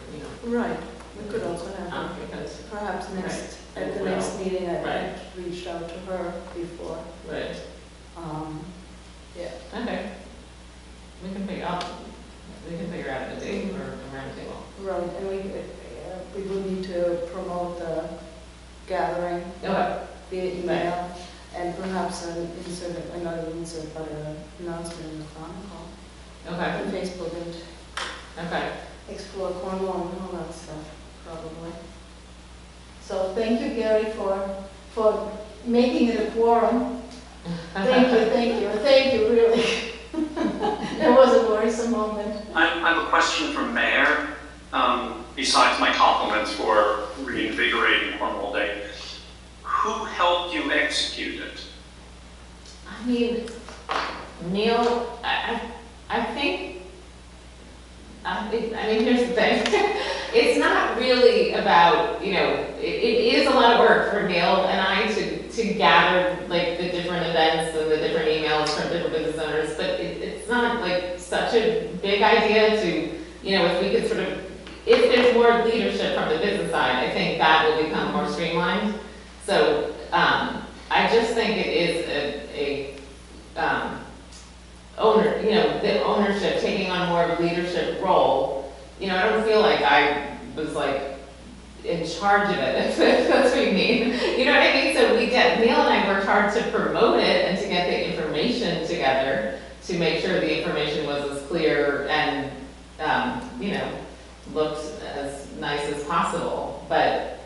Right. We could also have because, perhaps at the Well, next meeting, I right. reached out to her before. right, Yeah. okay. We can figure out a date for a roundtable. Right, and we will need to promote the gathering Okay. via email, and perhaps another insert, but an announcement in the Chronicle, Okay, on Facebook, and okay. explore Cornwall and all that stuff, probably. So thank you, Gary, for making it a quorum. Thank you, really. It was a worrisome moment. I have a question for Mayor. Besides my compliments for reinvigorating Cornwall Day, who helped you execute it? I mean, Neil, I think, here's the thing. It's not really about, it is a lot of work for Neil and I to gather like the different events and the different emails from different business owners, but it's not like such a big idea to, if we could sort of, if there's more leadership from the business side, I think that will become more streamlined. So, I just think it is the ownership, taking on more of a leadership role. I don't feel like I was like in charge of it, if that's what you mean. You know what I mean? So Neil and I worked hard to promote it and to get the information together to make sure the information was as clear and, looked as nice as possible. But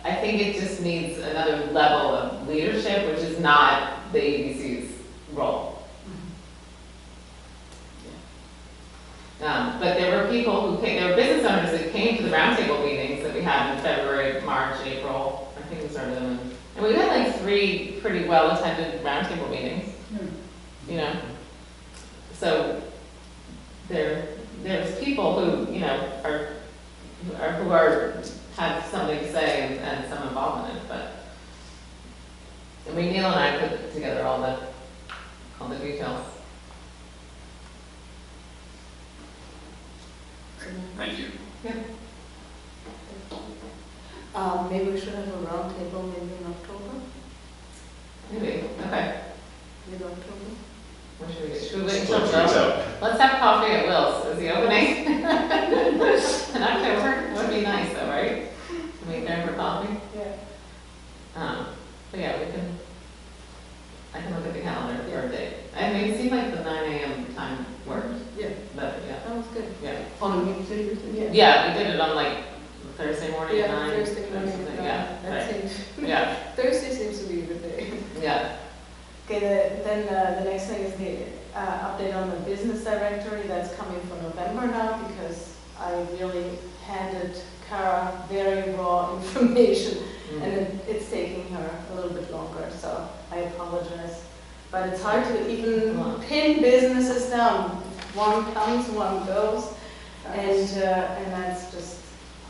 I think it just needs another level of leadership, which is not the EDC's role. But there were people who came, there were business owners that came to the roundtable meetings that we had in February, March, April. I think we started them. And we had like 3 pretty well-attended roundtable meetings, So there's people who, have something to say and some involvement in it, but Neil and I put together all the details. Thank you. Yeah. Maybe we should have a roundtable maybe in October, Maybe, okay. mid-October. What should we do? Should we wait Let's until reach Will? out. Let's have coffee at Will's. Is he opening? In October? Would be nice though, right? Can we go for coffee? Yeah. But yeah, I can look at the calendar for a date. I mean, it seemed like the 9 a.m. time worked. Yeah. But yeah, That was good. yeah. On a weekday, you're thinking? Yeah, we did it on like Thursday morning at 9. Thursday morning at 9. Yeah, That right. seems, Yeah, Thursday seems to be a good day. yeah. Okay, then the next thing is the update on the business directory. That's coming for November now, because I really handed Kara very raw information, and it's taking her a little bit longer, so I apologize. But it's hard to even pin businesses down. One comes, one goes, and that's just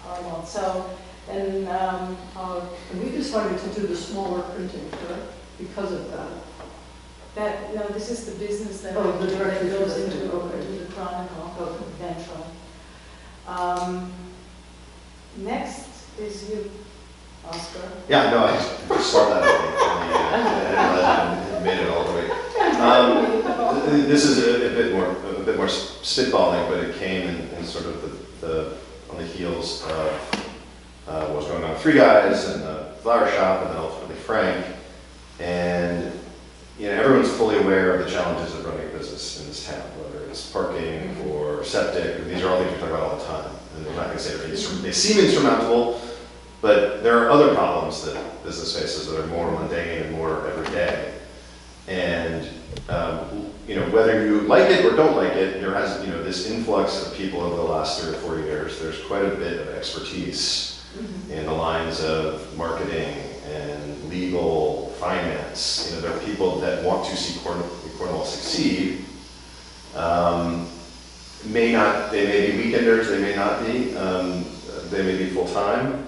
horrible. So, and And we decided to do the smaller printing, correct? Because of that. no, this is the business that Oh, the directory goes directory, into okay. the Chronicle eventually. Next is you, Oscar. Yeah, no, I just saw that and made it all the way. this is a bit more spitballing, but it came in sort of on the heels of what was going on with Three Guys and the flower shop, and then ultimately Frank. And everyone's fully aware of the challenges of running a business in this town, whether it's parking or septic. These are all things we talk about all the time. And I'm not going to say they seem insurmountable, but there are other problems that business faces that are more mundane and more everyday. And whether you like it or don't like it, there has this influx of people over the last 3 or 4 years. There's quite a bit of expertise in the lines of marketing and legal, finance. There are people that want to see Cornwall succeed. They may be weekenders, they may not be. They may be full time.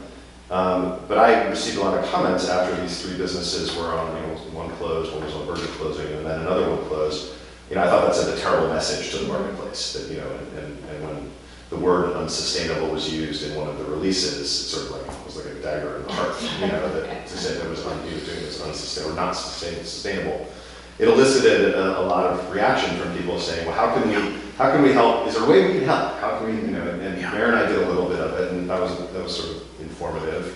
But I received a lot of comments after these 3 businesses were on, one closed, one was on the verge of closing, and then another one closed. I thought that sent a terrible message to the marketplace. That and when the word unsustainable was used in one of the releases, it sort of was like a dagger in the heart. That to say that was doing this unsustainable, or not sustainable. It elicited a lot of reaction from people saying, well, how can we help? Is there a way we can help? How can we, and Mary and I did a little bit of it, and that was sort of informative.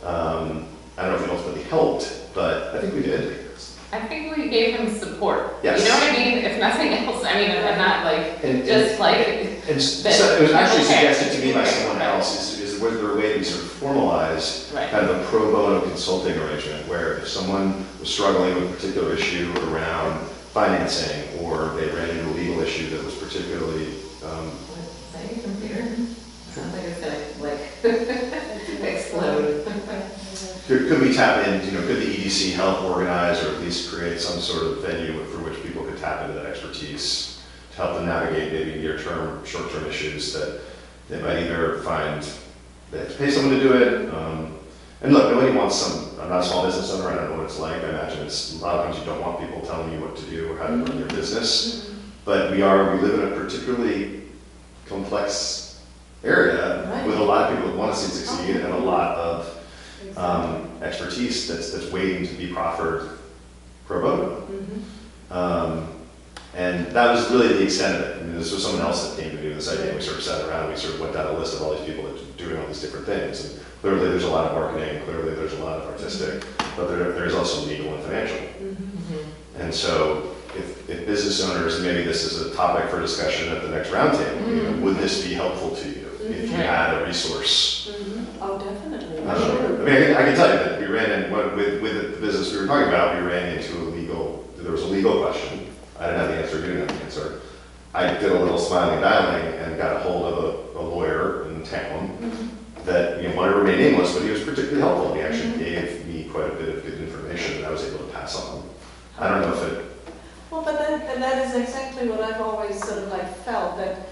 I don't know if it ultimately helped, but I think we did. I think we gave him support. Yes. You know what I mean? If nothing else, and not like, And so it was actually suggested to me by someone else, is was there a way to sort of formalize kind of a pro bono consulting arrangement where if someone was struggling with a particular issue around financing, or they ran into a legal issue that was particularly Is that your computer? Sounds like it's gonna explode. Could we tap in, could the EDC help organize or at least create some sort of venue for which people could tap into that expertise to help them navigate maybe near-term, short-term issues that they might either find they have to pay someone to do it. And look, nobody wants I'm not a small business owner, I don't know what it's like. I imagine a lot of times you don't want people telling you what to do or how to run your business. But we live in a particularly complex area with a lot of people that want to see it succeed and a lot of expertise that's waiting to be proffered pro bono. And that was really the extent of it. This was someone else that came to do this idea. We sort of sat around and we sort of went down a list of all these people that are doing all these different things. And clearly there's a lot of marketing, clearly there's a lot of artistic, but there's also legal and financial. And so if business owners, and maybe this is a topic for discussion at the next roundtable, would this be helpful to you if you had a resource? Oh, definitely. I can tell you that we ran in, with the business we were talking about, we ran into there was a legal question. I didn't have the answer, you didn't have the answer. I did a little smiling dialing and got a hold of a lawyer in town that wanted to remain nameless, but he was particularly helpful. He actually gave me quite a bit of good information that I was able to pass on. I don't know if it... Well, but that is exactly what I've always sort of felt, that,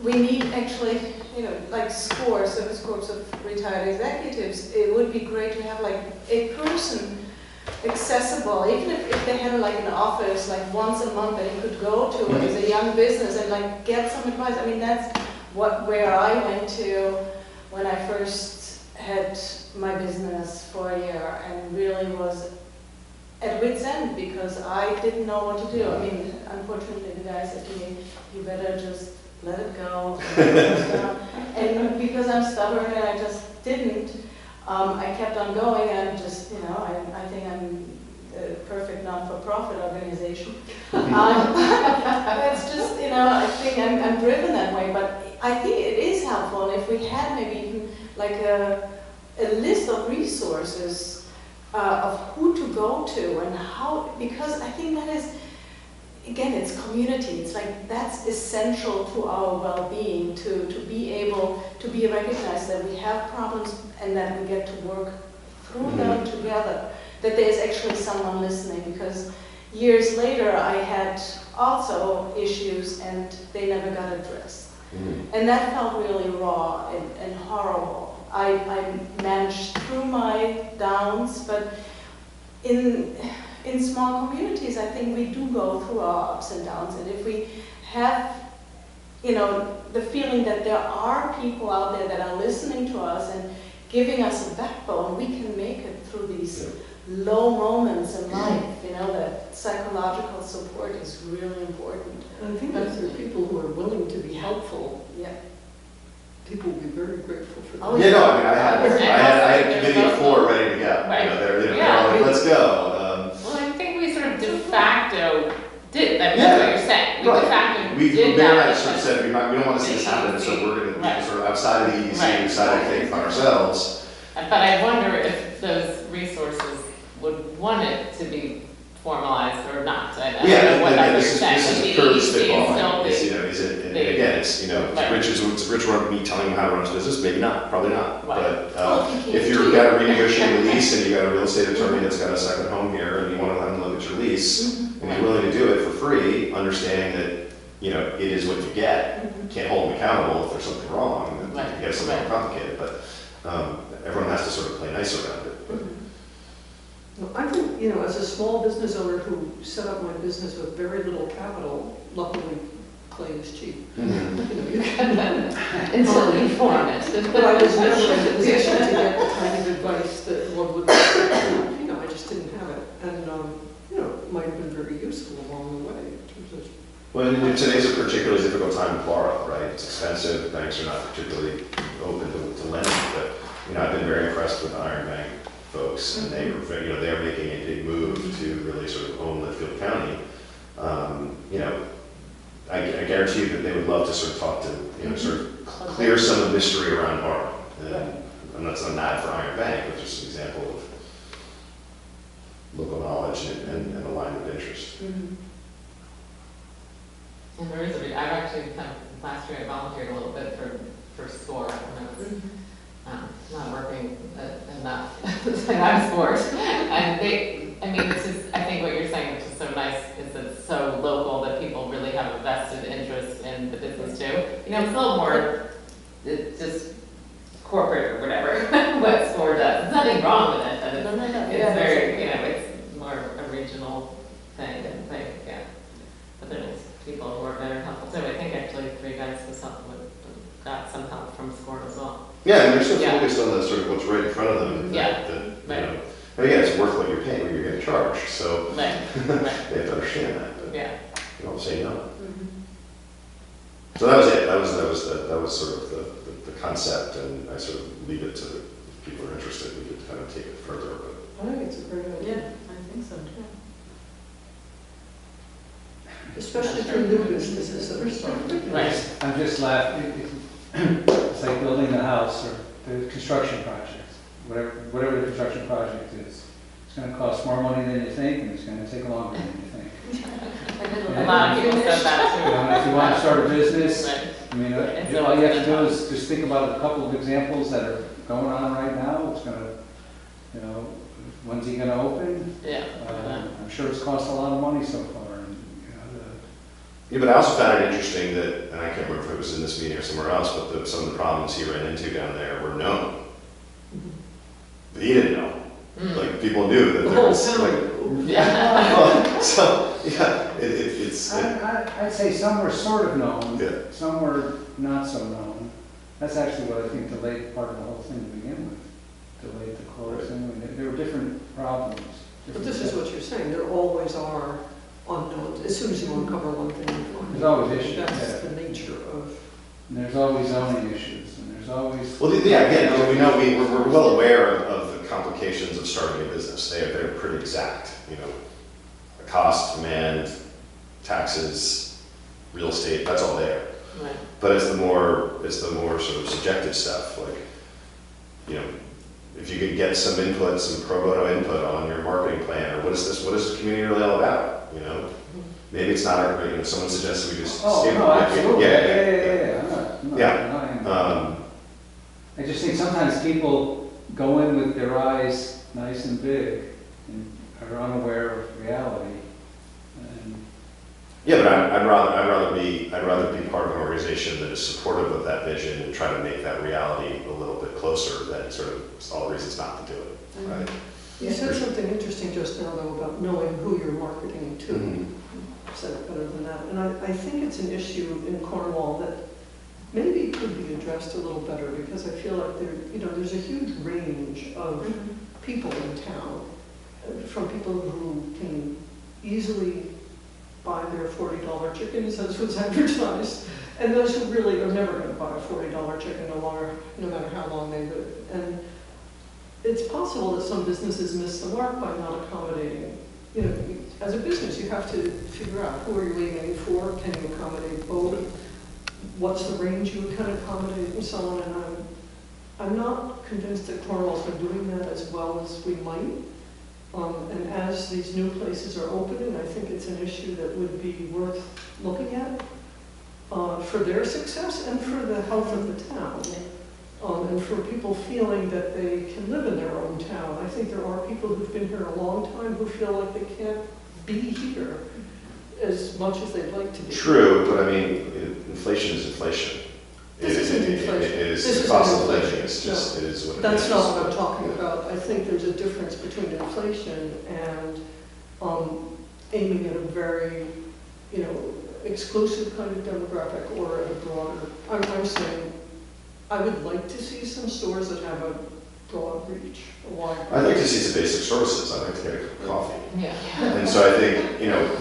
we need actually, like service corps of retired executives. It would be great to have a person accessible, even if they had an office once a month that you could go to as a young business and get some advice. That's where I went to when I first had my business for a year, and really was at wit's end because I didn't know what to do. Unfortunately the guy said to me, you better just let it go. And because I'm stubborn and I just didn't, I kept on going, and just, I think I'm a perfect non-for-profit organization. That's just, I think I'm driven that way, but I think it is helpful, and if we had maybe even a list of resources of who to go to and how, because I think that is, again, it's community. It's that's essential to our well-being, to be able to be recognized that we have problems and that we get to work through them together, that there's actually someone listening, because years later I had also issues and they never got addressed. And that felt really raw and horrible. I managed through my downs, but in small communities, I think we do go through our ups and downs, and if we have, the feeling that there are people out there that are listening to us and giving us a backbone. We can make it through these low moments in life, you know, that psychological support is really important. And I think that there are people who are willing to be helpful. Yeah. People will be very grateful for that. Oh, Yeah, no, I mean, I had a committee of 4 ready to go. Right. You know, they're Yeah. all like, let's go. Well, I think we sort of de facto did, that's Yeah. what you're saying. We de facto We, did Mayor and I that. sort of said, we don't want to see this happen, so we're going to, Right. sort of outside of the EDC, Right. we decided to take it upon ourselves. But I wonder if those resources would want it to be formalized or not. I don't know what Yeah, others this say. is Like, a purely the EDC is still spitballing. It's, the- you know, is it, and the- again, it's, you know, Right. Rich run me telling him how to run his business, maybe not, probably not. Right. But, Well, if you've got to renegotiate a lease and you've got a real estate attorney that's got a second home here and you want to let him look at your lease, and you're willing to do it for free, understanding that, you know, it is what you get. You can't hold them accountable if there's something wrong, and Right. you get something more complicated, but, everyone has to sort of play nice around it. But, Well, I think, you know, as a small business owner who set up my business with very little capital, luckily clay is cheap. You know, you can, Until you form it. but I was never in a position to get the kind of advice that one would, you know, I just didn't have it. And, you know, it might have been very useful along the way in terms of. well, and today's a particularly difficult time to borrow, right? It's expensive, banks are not particularly open to lending, but, you know, I've been very impressed with Iron Bank folks, and they were, you know, they're making a big move to really sort of own Litchfield County. You know, I guarantee you that they would love to sort of talk to, you know, sort of clear some of the mystery around borrowing. And I'm not saying that for Iron Bank, but just an example of local knowledge and alignment of interest. And there is I've actually kind of, last year I volunteered a little bit for SCORE when I was not working enough in that sport. And I mean, this is, I think what you're saying, which is so nice, is it's so local that people really have a vested interest in the business too. You know, it's a little more just corporate or whatever, what SCORE does. There's nothing wrong with it, but it's very, you know, it's more a regional thing, and yeah. But there's people who are very helpful. So I think actually 3 guys got some help from SCORE as well. Yeah, and they're still Yeah. focused on the sort of what's right in front of them. Yeah. You Right. know, and again, it's worth what you're paying, what you're getting charged, so Right, they right, have to understand that, but yeah. you don't say no. So that was it, that was sort of the concept, and I sort of leave it to the people who are interested, we could kind of take it further, but. I think it's a great idea. Yeah, I think so too. Especially for new businesses that are starting. Right. I'm just laughing. It's like building the house or the construction project, whatever the construction project is. It's going to cost more money than you think, and it's going to take longer than you think. A lot of people said that You know, if you want to start a business, Right. I mean, all you have to do is just think about a couple of examples that are going on right now. It's going to, you know, when's he going to open? too. Yeah. I'm sure it's cost a lot of money so far. And, you know, Yeah, but I also found it interesting that, and I can't remember if it was in this meeting or somewhere else, but some of the problems he ran into down there were known. But he didn't know. Like, people knew that there was, like, Yeah. well, so, yeah, it's. I'd say some were sort of known, Yeah. some were not so known. That's actually what I think delayed part of the whole thing to begin with. Delayed the closing. I mean, there were different problems. But this is what you're saying, there always are unknowns. As soon as you uncover one thing, you find There's always issues, that's yeah. the nature of. And there's always zoning issues, and there's always. Well, yeah, again, we know, we're well aware of the complications of starting a business. They're pretty exact, you know. The cost, demand, taxes, real estate, that's all there. Right. But it's the more sort of subjective stuff, like, you know, if you could get some input, some pro bono input on your marketing plan, or what is this community really all about, you know? Maybe it's not our, you know, someone suggests we just. Oh, skip no, it. absolutely. Yeah. I'm not Yeah. denying that. I just think sometimes people go in with their eyes nice and big and are unaware of reality. And Yeah, but I'd rather be part of an organization that is supportive of that vision and try to make that reality a little bit closer than sort of all reasons not to do it, right? You said something interesting just now, though, about knowing who you're marketing to. Said it better than that. And I think it's an issue in Cornwall that maybe could be addressed a little better, because I feel like there's a huge range of people in town, from people who can easily buy their $40 chickens, as was advertised, and those who really are never going to buy a $40 chicken no matter how long they live. And it's possible that some businesses miss the mark by not accommodating. As a business, you have to figure out who are you aiming for, can you accommodate both, what's the range you can accommodate, and so on. And I'm not convinced that Cornwall's been doing that as well as we might. And as these new places are opening, I think it's an issue that would be worth looking at for their success and for the health of the town. And for people feeling that they can live in their own town. I think there are people who've been here a long time who feel like they can't be here as much as they'd like to be. True, but I mean, inflation is inflation. This isn't inflation. It is This the isn't cost of inflation. living, it's just, it is what it is. That's not what I'm talking about. I think there's a difference between inflation and aiming at a very, exclusive kind of demographic or at a broader. I'm saying I would like to see some stores that have a broad reach, a wide reach. I'd like to see some basic services. I'd like to get a cup of coffee. Yeah. And so I think,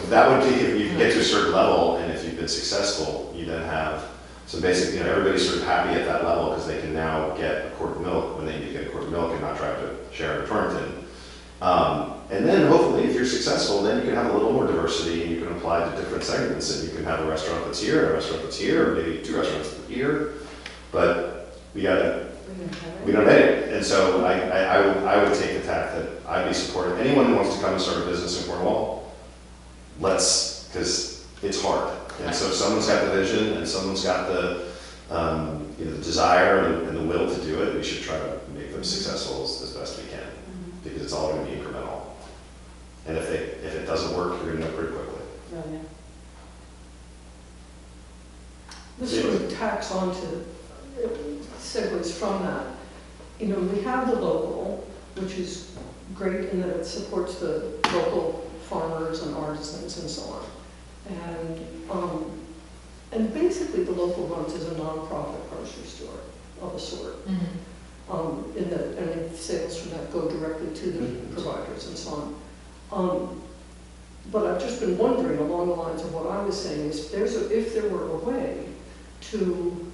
that would be, if you can get to a certain level, and if you've been successful, you then have some basic, everybody's sort of happy at that level because they can now get a quart of milk when they need to get a quart of milk and not drive to Sharon or Torrington. And then hopefully, if you're successful, then you can have a little more diversity and you can apply to different segments, and you can have a restaurant that's here, a restaurant that's here, or maybe two restaurants that are here. But we don't have it. And so I would take the tack that I'd be supporting anyone who wants to come and start a business in Cornwall. Because it's hard. And so if someone's got the vision and someone's got the desire and the will to do it, we should try to make them successful as best we can, because it's all going to be incremental. And if it doesn't work, you're going to know pretty quickly. This sort of tacks on to segues from that. We have the local, which is great in that it supports the local farmers and artisans and so on. And basically the local runs as a nonprofit grocery store of a sort. And sales from that go directly to the providers and so on. But I've just been wondering along the lines of what I was saying is if there were a way to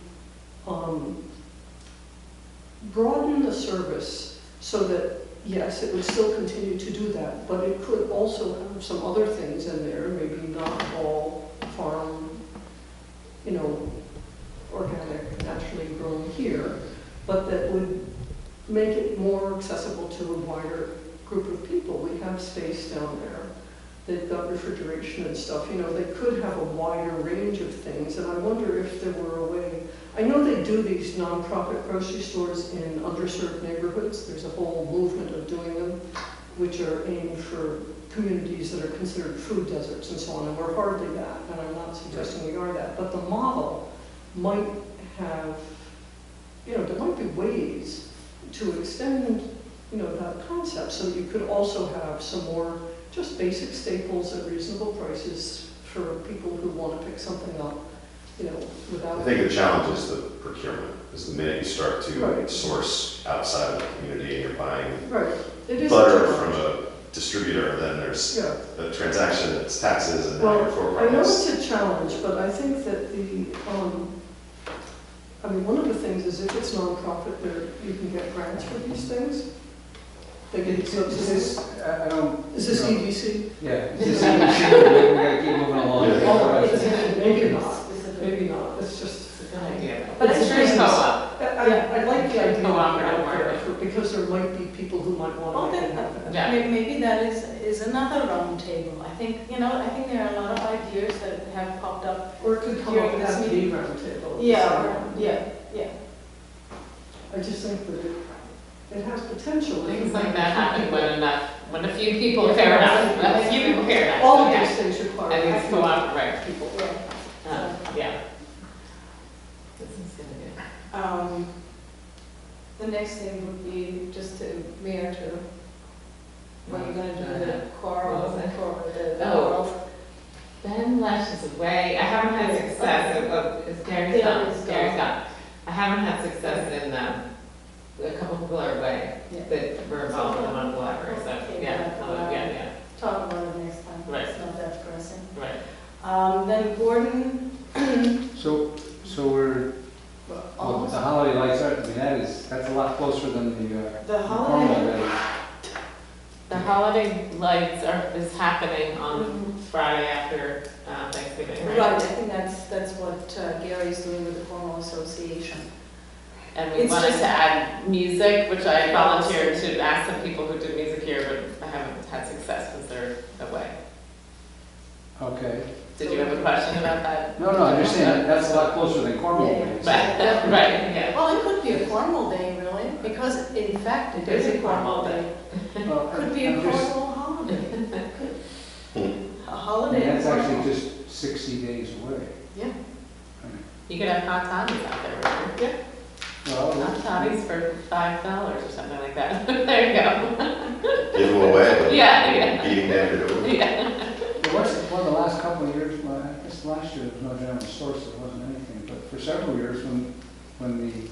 broaden the service so that, yes, it would still continue to do that, but it could also have some other things in there, maybe not all farm, organic, naturally grown here, but that would make it more accessible to a wider group of people. We have space down there. They've got refrigeration and stuff. They could have a wider range of things, and I wonder if there were a way. I know they do these nonprofit grocery stores in underserved neighborhoods. There's a whole movement of doing them, which are aimed for communities that are considered food deserts and so on, and we're hardly that, and I'm not suggesting we are that, but the model might have, there might be ways to extend, that concept so that you could also have some more just basic staples at reasonable prices for people who want to pick something up, without... I think the challenge is the procurement, is the minute you start to Right. source outside of the community and you're buying It is butter a from challenge. a distributor, then there's Yeah. a transaction, it's taxes, and now you're for I know price. it's a challenge, but I think that one of the things is if it's nonprofit, you can get grants for these things. They get subsidies. I don't... Is this EDC? Yeah, is this EDC? We gotta keep moving along. Yeah. Oh, maybe not. Maybe not. It's just... Good idea. But It's it's a just co-op. I like the idea Cooperative out there market. because there might be people who might Well, want to make it then, happen. Yeah. maybe that is another round table. I think there are a lot of ideas that have popped up. Or it could come During up this at the meeting. round table. Yeah. I just think that it has potential. Things like that happen when a few people care enough. A few people care enough. All of Yeah. these things require. And these co-op, right. People. Yeah. This is gonna be. The next thing would be just to mayor to, when you're gonna do the quarrel, What was it? or the Oh. quarrel. Ben Lesh is away. I haven't had success. Is Gary's gone? Gary's Gary's gone. gone. I haven't had success in, a couple people are away Yeah. that were involved in the Monday library, so, Okay, yeah, well, yeah, Talk about it next time. Right. It's not that pressing. right. Then Gordon, So we're, well, the holiday lights are, I mean, that's a lot closer than the Cornwall holiday. Day. The holiday lights is happening on Mhm. Friday after Thanksgiving, right? Right, I think that's what Gary's doing with the Cornwall Association. And we It's wanted just- to add music, which I volunteered to ask some people who do music here, but I haven't had success because they're away. Okay. Did you have a question about that? No, I'm just saying, that's a lot closer than Cornwall Yeah, Day. Right, right, yeah. Well, it could be a Cornwall Day, really, because in fact it is a Cornwall Day. Well, Could be a I'm just- Cornwall holiday. A I holiday. mean, in that's Cornwall. actually just 60 days away. Yeah. You could have hot toddies out there, right? Well, Hot toddies for $5 or something like that. There you go. Give them away. Yeah, Beating down the door. Yeah. there was, well, the last couple of years, well, I guess last year there was no general source, there wasn't anything, but for several years, when the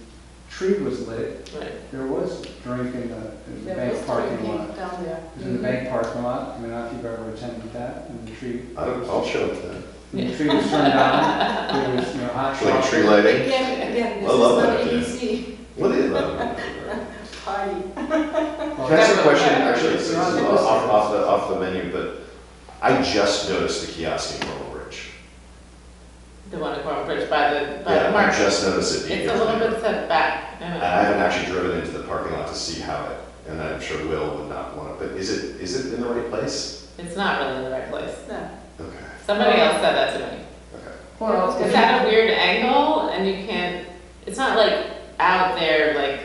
tree was lit, Right. there was drink in the There was bank parking drinking lot. down there. It was in the bank parking lot, I mean, I don't know if you've ever attended that, and the tree, I'll show up to that. when the tree was turned down, there was, hot Like chocolate. tree lighting. Again, this I is love not that, EDC What is that? party. Can I ask a question, actually, it's off the menu, but I just noticed the kiosk in Cornwall Bridge. The one at Cornwall Bridge by the Yeah, I market. just noticed it. It's a little bit set back. I And know. I haven't actually driven into the parking lot to see how it, and I'm sure Will would not want it, but is it in the right place? It's not really in the right place. No. Okay, Somebody else said that to me. okay. Well, It's at a weird angle and you can't, it's not like out there, like,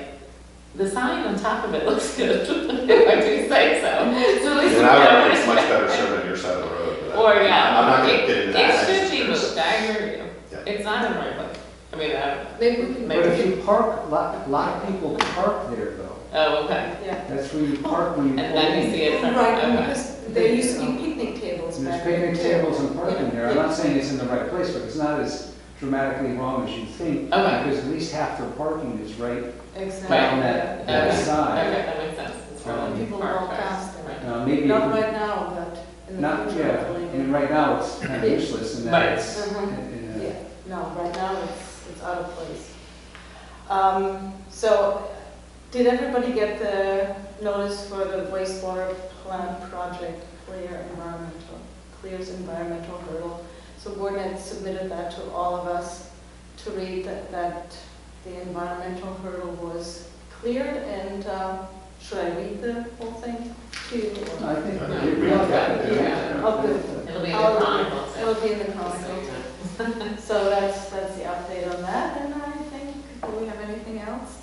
the sign on top of it looks good, if I do say so. So at least And I would argue you it's know. much better served on your side of the road. but Or, yeah. I'm not gonna get into that. I It should just- be moved, I agree with you. Yeah. It's not in the right place. I mean, Maybe we can. but if you park, a lot of people park there though. oh, okay. Yeah. That's where you park when you pull And then you in. see it from, Right, okay. because there used to be picnic tables There's back there. picnic too. tables and parking there. I'm Yeah. not saying it's in the right place, but it's not as dramatically wrong as you think. Okay. Because at least half their parking is right Exactly. down yeah. that Okay. side. Okay, that makes sense. It's really People park walk cars. past it. Right. Maybe, Not right now, but in the not, future. yeah, hopefully, I mean, right now it's kind of Yeah. useless in Right. that it's, Uh-huh. in Yeah, no, right now it's out of place. So, did everybody get the notice for the wastewater plant project, Clear's environmental hurdle? So Gordon had submitted that to all of us to read that the environmental hurdle was cleared, and should I read the whole thing to you? or- I think. Yeah. we got that. Yeah. Oh, good. It'll be in the I'll- Chronicles. It'll be in the Chronicles. So that's the update on that, and I think, do we have anything else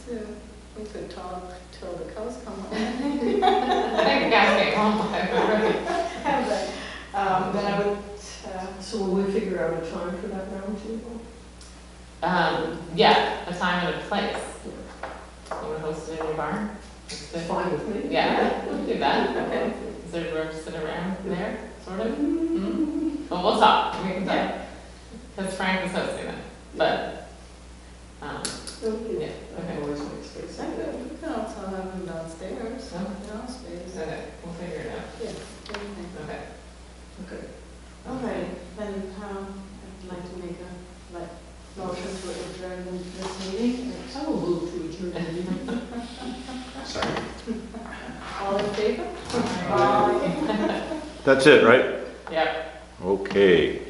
we could talk till the cows come home? I think the guys came home. Have that. Then I would, So will we figure out a time for that roundtable? Yeah, a time and a place. You want to host it in your barn? Fine with me. Yeah, we'll do that. Okay. Is there room to sit around there, sort of? Mm-hmm. Well, we'll talk. We can talk. Because Frank is hosting it. But, Okay. yeah, I okay. always make space. we can also have them downstairs, No? downstairs. Okay, we'll figure it out. Yeah, what do you think? Okay. Okay. All right, then, I'd like to make a motion to adjourn this meeting. I will move to adjourn the meeting. Sorry. All in favor? Aye. That's it, right? Yep. Okay.